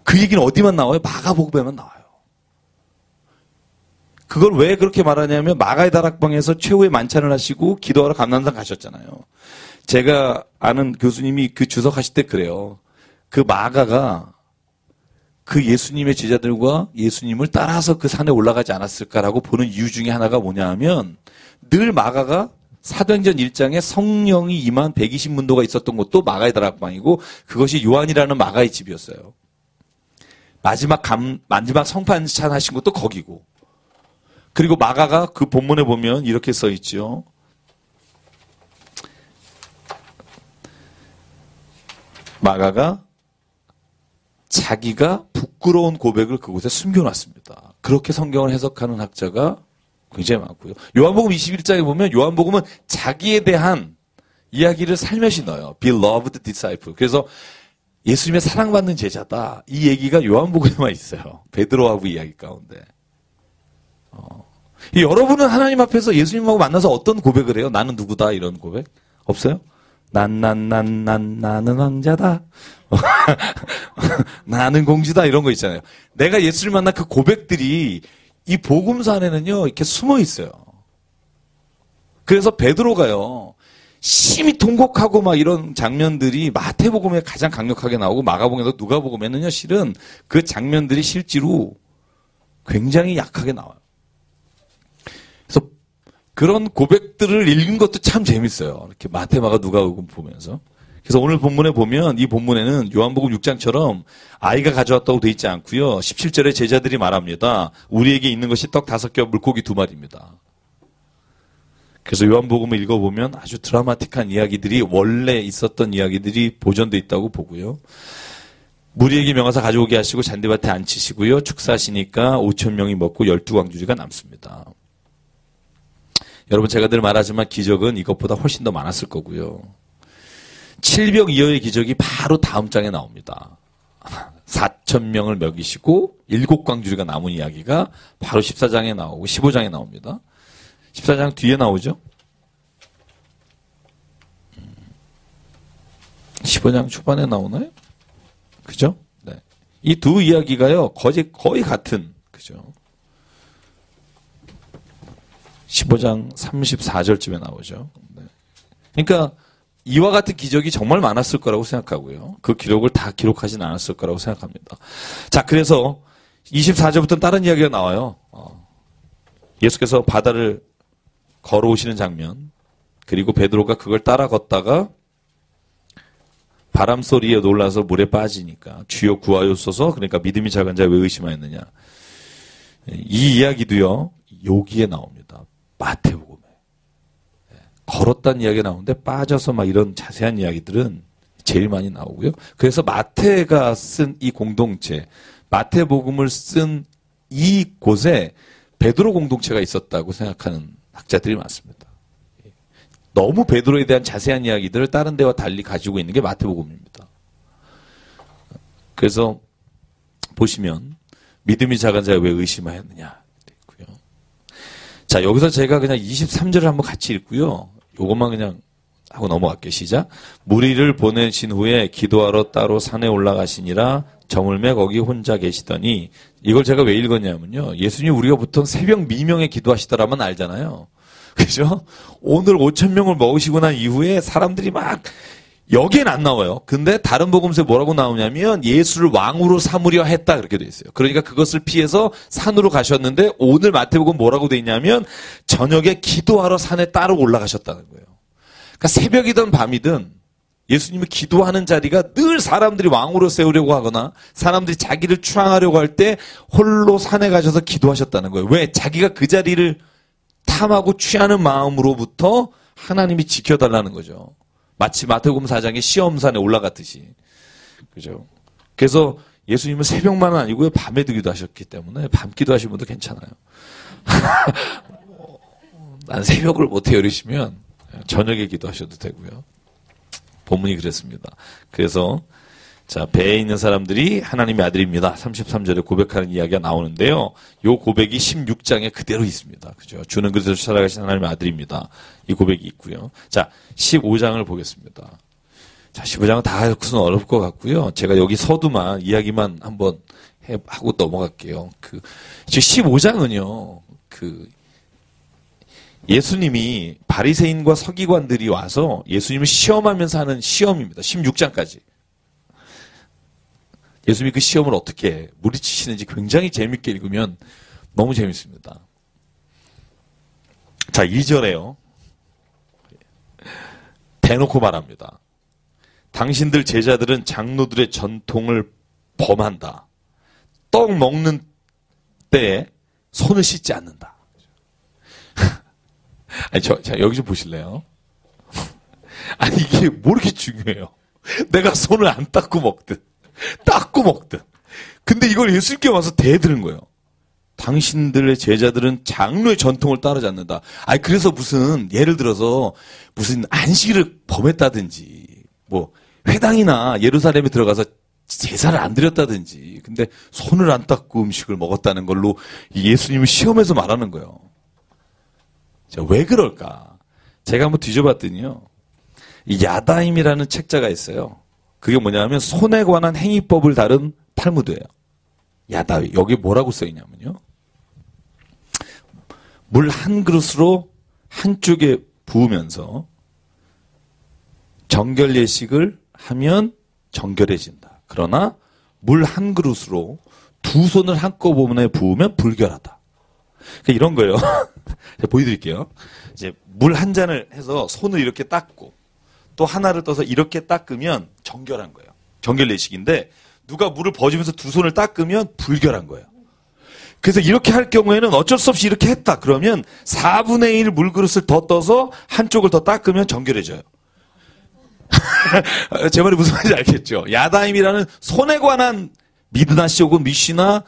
Speaker 1: 그 얘기는 어디만 나와요? 마가복음에만 나와요. 그걸 왜 그렇게 말하냐면 마가의 다락방에서 최후의 만찬을 하시고 기도하러 감람산 가셨잖아요. 제가 아는 교수님이 그 주석하실 때 그래요. 그 마가가 그 예수님의 제자들과 예수님을 따라서 그 산에 올라가지 않았을까라고 보는 이유 중에 하나가 뭐냐 하면 늘 마가가 사도행전 1장에 성령이 임한 120문도가 있었던 곳도 마가의 다락방이고 그것이 요한이라는 마가의 집이었어요. 마지막 성판찬 하신 것도 거기고. 그리고 마가가 그 본문에 보면 이렇게 써 있죠. 마가가 자기가 부끄러운 고백을 그곳에 숨겨놨습니다. 그렇게 성경을 해석하는 학자가 굉장히 많고요. 요한복음 21장에 보면 요한복음은 자기에 대한 이야기를 살며시 넣어요. Beloved disciple. 그래서 예수님의 사랑받는 제자다. 이 얘기가 요한복음에만 있어요. 베드로하고 이야기 가운데. 여러분은 하나님 앞에서 예수님하고 만나서 어떤 고백을 해요? 나는 누구다 이런 고백? 없어요? 나는 왕자다. 나는 공주다 이런 거 있잖아요. 내가 예수를 만난 그 고백들이 이 복음서 안에는요 이렇게 숨어 있어요. 그래서 베드로가요 심히 통곡하고 막 이런 장면들이 마태복음에 가장 강력하게 나오고 마가복음에도 누가복음에는요 실은 그 장면들이 실제로 굉장히 약하게 나와요. 그래서 그런 고백들을 읽는 것도 참 재밌어요. 이렇게 마태, 마가, 누가복음 보면서. 그래서 오늘 본문에 보면 이 본문에는 요한복음 6장처럼 아이가 가져왔다고 돼 있지 않고요. 17절에 제자들이 말합니다. 우리에게 있는 것이 떡 5개와 물고기 2마리입니다. 그래서 요한복음을 읽어보면 아주 드라마틱한 이야기들이 원래 있었던 이야기들이 보존돼 있다고 보고요. 무리에게 명하사 가져오게 하시고 잔디밭에 앉히시고요. 축사하시니까 5,000명이 먹고 12광주리가 남습니다. 여러분 제가 늘 말하지만 기적은 이것보다 훨씬 더 많았을 거고요. 700 이하의 기적이 바로 다음 장에 나옵니다. 4,000명을 먹이시고 7광주리가 남은 이야기가 바로 14장에 나오고 15장에 나옵니다. 14장 뒤에 나오죠? 15장 초반에 나오나요? 그죠? 네. 이 두 이야기가요, 거의 같은, 그죠? 15장 34절쯤에 나오죠. 네. 그러니까, 이와 같은 기적이 정말 많았을 거라고 생각하고요. 그 기록을 다 기록하진 않았을 거라고 생각합니다. 자, 그래서 24절부터는 다른 이야기가 나와요. 예수께서 바다를 걸어오시는 장면, 그리고 베드로가 그걸 따라 걷다가 바람 소리에 놀라서 물에 빠지니까 주여 구하였소서. 그러니까 믿음이 작은 자 왜 의심하였느냐. 이 이야기도요. 여기에 나옵니다. 마태복음에. 걸었다는 이야기가 나오는데 빠져서 막 이런 자세한 이야기들은 제일 많이 나오고요. 그래서 마태가 쓴 이 공동체, 마태복음을 쓴 이 곳에 베드로 공동체가 있었다고 생각하는 학자들이 많습니다. 너무 베드로에 대한 자세한 이야기들을 다른 데와 달리 가지고 있는 게 마태복음입니다. 그래서 보시면 믿음이 작은 자가 왜 의심하였느냐 있고요. 자, 여기서 제가 그냥 23절을 한번 같이 읽고요. 요것만 그냥 하고 넘어갈게요. 시작. 무리를 보내신 후에 기도하러 따로 산에 올라가시니라. 저물매 거기 혼자 계시더니, 이걸 제가 왜 읽었냐면요. 예수님 우리가 보통 새벽 미명에 기도하시더라면 알잖아요. 그죠? 오늘 5,000명을 먹으시고 난 이후에 사람들이 막 여기엔 안 나와요. 근데 다른 복음서에 뭐라고 나오냐면 예수를 왕으로 삼으려 했다 그렇게 돼 있어요. 그러니까 그것을 피해서 산으로 가셨는데 오늘 마태복음 뭐라고 돼 있냐면 저녁에 기도하러 산에 따로 올라가셨다는 거예요. 그러니까 새벽이든 밤이든 예수님이 기도하는 자리가 늘 사람들이 왕으로 세우려고 하거나 사람들이 자기를 추앙하려고 할 때 홀로 산에 가셔서 기도하셨다는 거예요. 왜? 자기가 그 자리를 탐하고 취하는 마음으로부터 하나님이 지켜달라는 거죠. 마치 마태복음 4장의 시험산에 올라갔듯이. 그죠? 그래서 예수님은 새벽만은 아니고요. 밤에도 기도하셨기 때문에 밤 기도하시는 분도 괜찮아요. 난 새벽을 못해요 이러시면 저녁에 기도하셔도 되고요. 본문이 그랬습니다. 그래서 자, 배에 있는 사람들이 하나님의 아들입니다. 33절에 고백하는 이야기가 나오는데요. 요 고백이 16장에 그대로 있습니다. 그죠? 주는 그릇에서 살아가신 하나님의 아들입니다. 이 고백이 있고요. 자, 15장을 보겠습니다. 자, 15장은 다 해서는 어려울 것 같고요. 제가 여기 서두만 이야기만 한번 하고 넘어갈게요. 15장은요. 예수님이 바리새인과 서기관들이 와서 예수님을 시험하면서 하는 시험입니다. 16장까지. 예수님이 그 시험을 어떻게 무리치시는지 굉장히 재밌게 읽으면 너무 재밌습니다. 자, 2절에요. 대놓고 말합니다. 당신들 제자들은 장로들의 전통을 범한다. 떡 먹는 때에 손을 씻지 않는다. 아니, 자, 여기 좀 보실래요? 아니, 이게 뭐 이렇게 중요해요? 내가 손을 안 닦고 먹든, 닦고 먹든. 근데 이걸 예수님께 와서 대드는 거예요. 당신들의 제자들은 장로의 전통을 따르지 않는다. 아니, 그래서 무슨, 예를 들어서, 무슨 안식일을 범했다든지, 뭐, 회당이나 예루살렘에 들어가서 제사를 안 드렸다든지, 근데 손을 안 닦고 음식을 먹었다는 걸로 예수님을 시험해서 말하는 거예요. 자, 왜 그럴까? 제가 한번 뒤져봤더니요. 이 야다임이라는 책자가 있어요. 그게 뭐냐면 손에 관한 행위법을 다룬 탈무드예요. 야다위. 여기 뭐라고 써있냐면요. 물 한 그릇으로 한쪽에 부으면서 정결 예식을 하면 정결해진다. 그러나 물 한 그릇으로 두 손을 한꺼번에 부으면 불결하다. 그러니까 이런 거예요. 제가 보여드릴게요. 이제 물 한 잔을 해서 손을 이렇게 닦고 또 하나를 떠서 이렇게 닦으면 정결한 거예요. 정결 예식인데 누가 물을 버지면서 두 손을 닦으면 불결한 거예요. 그래서 이렇게 할 경우에는 어쩔 수 없이 이렇게 했다. 그러면 4분의 1 물그릇을 더 떠서 한쪽을 더 닦으면 정결해져요. 제 말이 무슨 말인지 알겠죠? 야다임이라는 손에 관한 미드나시 혹은 미시나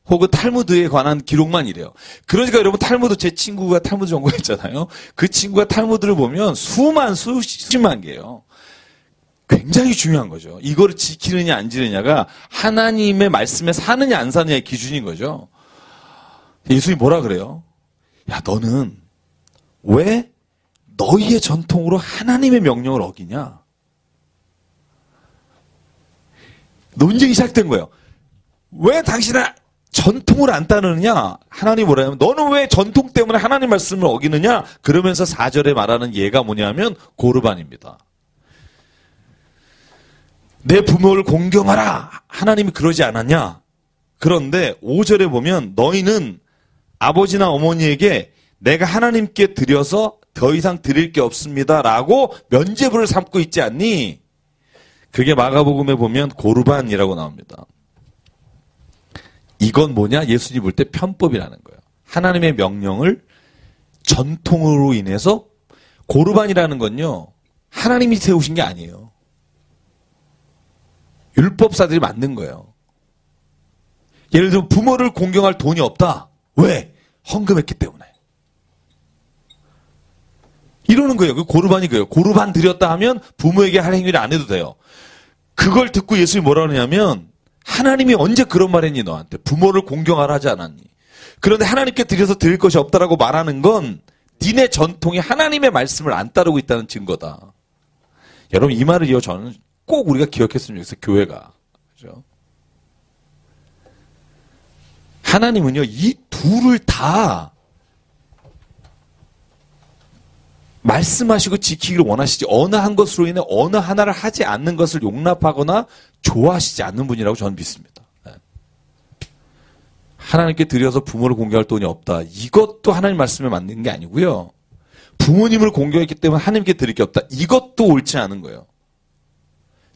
Speaker 1: 혹은 탈무드에 관한 기록만 이래요. 그러니까 여러분 탈무드, 제 친구가 탈무드 전공했잖아요. 그 친구가 탈무드를 보면 수십만 개예요. 굉장히 중요한 거죠. 이거를 지키느냐 안 지느냐가 하나님의 말씀에 사느냐 안 사느냐의 기준인 거죠. 예수님이 뭐라 그래요? 야, 너는 왜 너희의 전통으로 하나님의 명령을 어기냐? 논쟁이 시작된 거예요. 왜 당신은 전통을 안 따르느냐? 하나님 뭐라냐면 너는 왜 전통 때문에 하나님 말씀을 어기느냐? 그러면서 4절에 말하는 예가 뭐냐면 고르반입니다. 내 부모를 공경하라. 하나님이 그러지 않았냐? 그런데 5절에 보면 너희는 아버지나 어머니에게 내가 하나님께 드려서 더 이상 드릴 게 없습니다. 라고 면죄부를 삼고 있지 않니? 그게 마가복음에 보면 고르반이라고 나옵니다. 이건 뭐냐? 예수님 볼 때 편법이라는 거예요. 하나님의 명령을 전통으로 인해서 고르반이라는 건요. 하나님이 세우신 게 아니에요. 율법사들이 만든 거예요. 예를 들면 부모를 공경할 돈이 없다. 왜? 헌금했기 때문에. 이러는 거예요. 그 고르반이 그래요. 고르반 드렸다 하면 부모에게 할 행위를 안 해도 돼요. 그걸 듣고 예수님이 뭐라 그러냐면 하나님이 언제 그런 말 했니 너한테? 부모를 공경하라 하지 않았니? 그런데 하나님께 드려서 드릴 것이 없다라고 말하는 건 니네 전통이 하나님의 말씀을 안 따르고 있다는 증거다. 여러분 이 말을 이어 저는 꼭 우리가 기억했으면 좋겠어요. 교회가. 그죠? 하나님은요, 이 둘을 다 말씀하시고 지키기를 원하시지 어느 한 것으로 인해 어느 하나를 하지 않는 것을 용납하거나 좋아하시지 않는 분이라고 저는 믿습니다. 네. 하나님께 드려서 부모를 공경할 돈이 없다. 이것도 하나님 말씀에 맞는 게 아니고요. 부모님을 공경했기 때문에 하나님께 드릴 게 없다. 이것도 옳지 않은 거예요.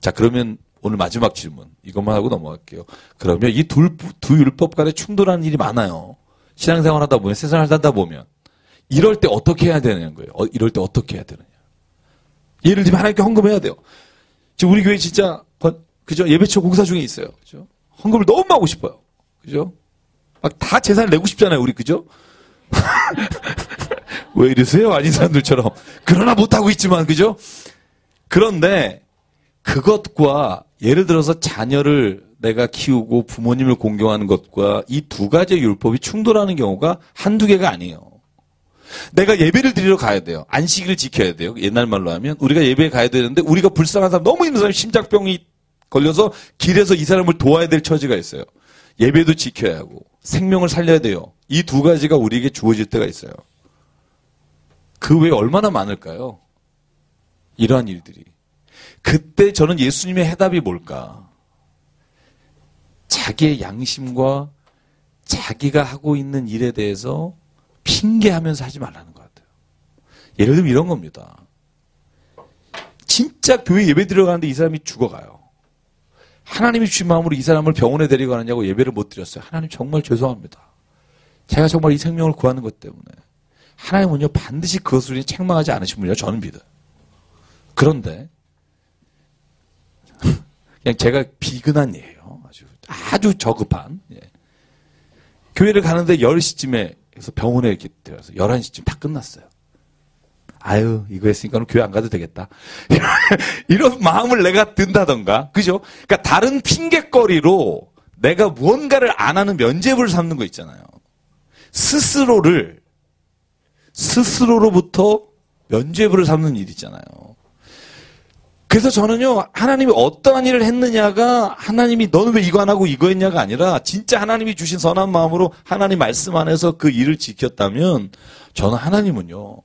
Speaker 1: 자, 그러면 오늘 마지막 질문. 이것만 하고 넘어갈게요. 그러면 이 두 율법 간에 충돌하는 일이 많아요. 신앙생활 하다 보면, 세상을 살다 보면. 이럴 때 어떻게 해야 되는 거예요? 이럴 때 어떻게 해야 되느냐? 예를 들면 하나님께 헌금해야 돼요. 지금 우리 교회 진짜 그죠? 예배처 공사 중에 있어요. 그죠? 헌금을 너무 하고 싶어요. 그죠? 막 다 재산을 내고 싶잖아요, 우리. 그죠? 왜 이러세요? 아닌 사람들처럼. 그러나 못하고 있지만, 그죠? 그런데 그것과 예를 들어서 자녀를 내가 키우고 부모님을 공경하는 것과 이 두 가지의 율법이 충돌하는 경우가 한두 개가 아니에요. 내가 예배를 드리러 가야 돼요. 안식일을 지켜야 돼요. 옛날 말로 하면 우리가 예배에 가야 되는데 우리가 불쌍한 사람, 너무 힘든 사람, 심장병이 걸려서 길에서 이 사람을 도와야 될 처지가 있어요. 예배도 지켜야 하고 생명을 살려야 돼요. 이 두 가지가 우리에게 주어질 때가 있어요. 그 외에 얼마나 많을까요? 이러한 일들이. 그때 저는 예수님의 해답이 뭘까? 자기의 양심과 자기가 하고 있는 일에 대해서 핑계하면서 하지 말라는 것 같아요. 예를 들면 이런 겁니다. 진짜 교회 예배 들어가는데 이 사람이 죽어가요. 하나님이 주신 마음으로 이 사람을 병원에 데리고 가느냐고 예배를 못 드렸어요. 하나님 정말 죄송합니다. 제가 정말 이 생명을 구하는 것 때문에. 하나님은요 반드시 그것을 책망하지 않으신 분이라 저는 믿어요. 그런데 그냥 제가 비근한 예예요. 아주 저급한. 예. 교회를 가는데 10시쯤에 그래서 병원에 이렇게 들어가서 11시쯤 다 끝났어요. 아유, 이거 했으니까 교회 안 가도 되겠다. 이런 마음을 내가 든다던가. 그죠? 그러니까 다른 핑계거리로 내가 무언가를 안 하는 면죄부를 삼는 거 있잖아요. 스스로로부터 면죄부를 삼는 일 있잖아요. 그래서 저는요, 하나님이 어떠한 일을 했느냐가 하나님이 너는 왜 이거 안 하고 이거 했냐가 아니라 진짜 하나님이 주신 선한 마음으로 하나님 말씀 안에서 그 일을 지켰다면 저는 하나님은요,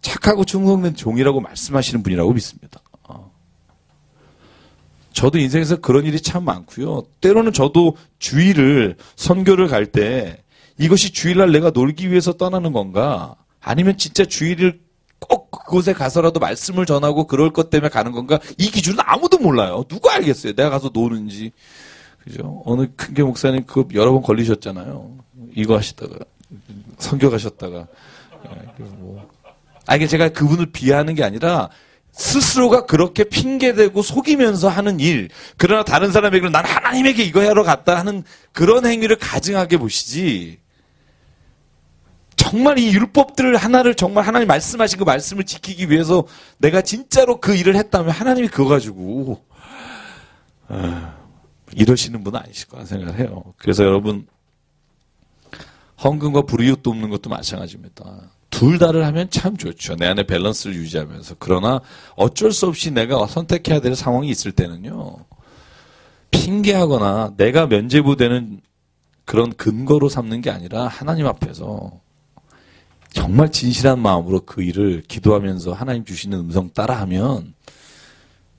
Speaker 1: 착하고 충성된 종이라고 말씀하시는 분이라고 믿습니다. 저도 인생에서 그런 일이 참 많고요. 때로는 저도 주일을 선교를 갈 때 이것이 주일날 내가 놀기 위해서 떠나는 건가? 아니면 진짜 주일을 꼭 그곳에 가서라도 말씀을 전하고 그럴 것 때문에 가는 건가? 이 기준은 아무도 몰라요. 누가 알겠어요? 내가 가서 노는지. 그죠? 어느 큰교 목사님 그 여러 번 걸리셨잖아요. 이거 하시다가 선교 가셨다가. 이게 제가 그분을 비하하는 게 아니라 스스로가 그렇게 핑계대고 속이면서 하는 일, 그러나 다른 사람에게는 난 하나님에게 이거 하러 갔다 하는 그런 행위를 가증하게 보시지. 정말 이 율법들을 하나를 정말 하나님 말씀하신 그 말씀을 지키기 위해서 내가 진짜로 그 일을 했다면 하나님이 그거 가지고 이러시는 분은 아니실 거라 생각을 해요. 그래서 여러분 헌금과 불이웃 돕는 것도 마찬가지입니다. 둘 다를 하면 참 좋죠. 내 안에 밸런스를 유지하면서. 그러나 어쩔 수 없이 내가 선택해야 될 상황이 있을 때는요. 핑계하거나 내가 면죄부되는 그런 근거로 삼는 게 아니라 하나님 앞에서 정말 진실한 마음으로 그 일을 기도하면서 하나님 주시는 음성 따라하면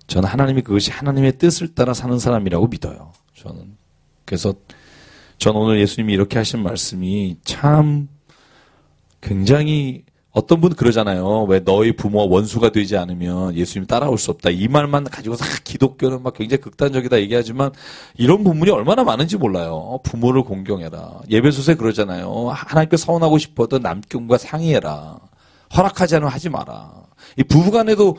Speaker 1: 저는 하나님이 그것이 하나님의 뜻을 따라 사는 사람이라고 믿어요. 저는. 그래서 저는 오늘 예수님이 이렇게 하신 말씀이 참 굉장히 어떤 분은 그러잖아요. 왜 너희 부모와 원수가 되지 않으면 예수님 따라올 수 없다. 이 말만 가지고서 기독교는 막 굉장히 극단적이다 얘기하지만 이런 부분이 얼마나 많은지 몰라요. 부모를 공경해라. 예배소서에 그러잖아요. 하나님께 서원하고 싶어도 남편과 상의해라. 허락하지 않으면 하지 마라. 이 부부간에도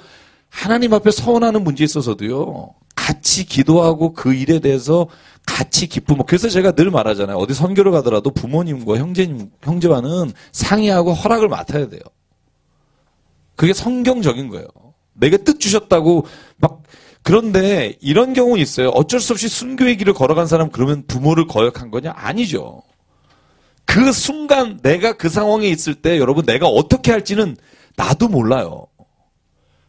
Speaker 1: 하나님 앞에 서원하는 문제에 있어서도요. 같이 기도하고 그 일에 대해서 같이 기쁨. 그래서 제가 늘 말하잖아요. 어디 선교를 가더라도 부모님과 형제와는 상의하고 허락을 맡아야 돼요. 그게 성경적인 거예요. 내게 뜻 주셨다고 막 그런데 이런 경우는 있어요. 어쩔 수 없이 순교의 길을 걸어간 사람 그러면 부모를 거역한 거냐? 아니죠. 그 순간 내가 그 상황에 있을 때 여러분 내가 어떻게 할지는 나도 몰라요.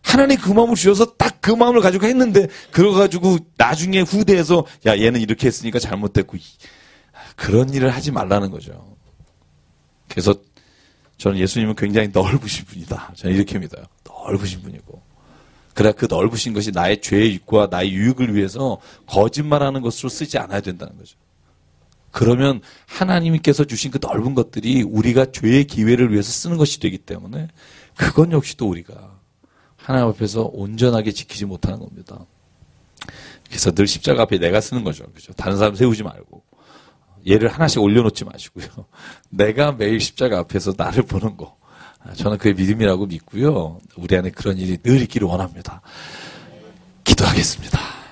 Speaker 1: 하나님 그 마음을 주셔서 딱 그 마음을 가지고 했는데 그거 가지고 나중에 후대에서 야 얘는 이렇게 했으니까 잘못됐고 그런 일을 하지 말라는 거죠. 그래서 저는 예수님은 굉장히 넓으신 분이다. 저는 이렇게 믿어요. 넓으신 분이고 그래 그 넓으신 것이 나의 죄의 유익과 나의 유익을 위해서 거짓말하는 것으로 쓰지 않아야 된다는 거죠. 그러면 하나님께서 주신 그 넓은 것들이 우리가 죄의 기회를 위해서 쓰는 것이 되기 때문에 그건 역시도 우리가 하나님 앞에서 온전하게 지키지 못하는 겁니다. 그래서 늘 십자가 앞에 내가 쓰는 거죠. 그죠? 다른 사람 세우지 말고. 얘를 하나씩 올려놓지 마시고요. 내가 매일 십자가 앞에서 나를 보는 거. 저는 그의 믿음이라고 믿고요. 우리 안에 그런 일이 늘 있기를 원합니다. 기도하겠습니다.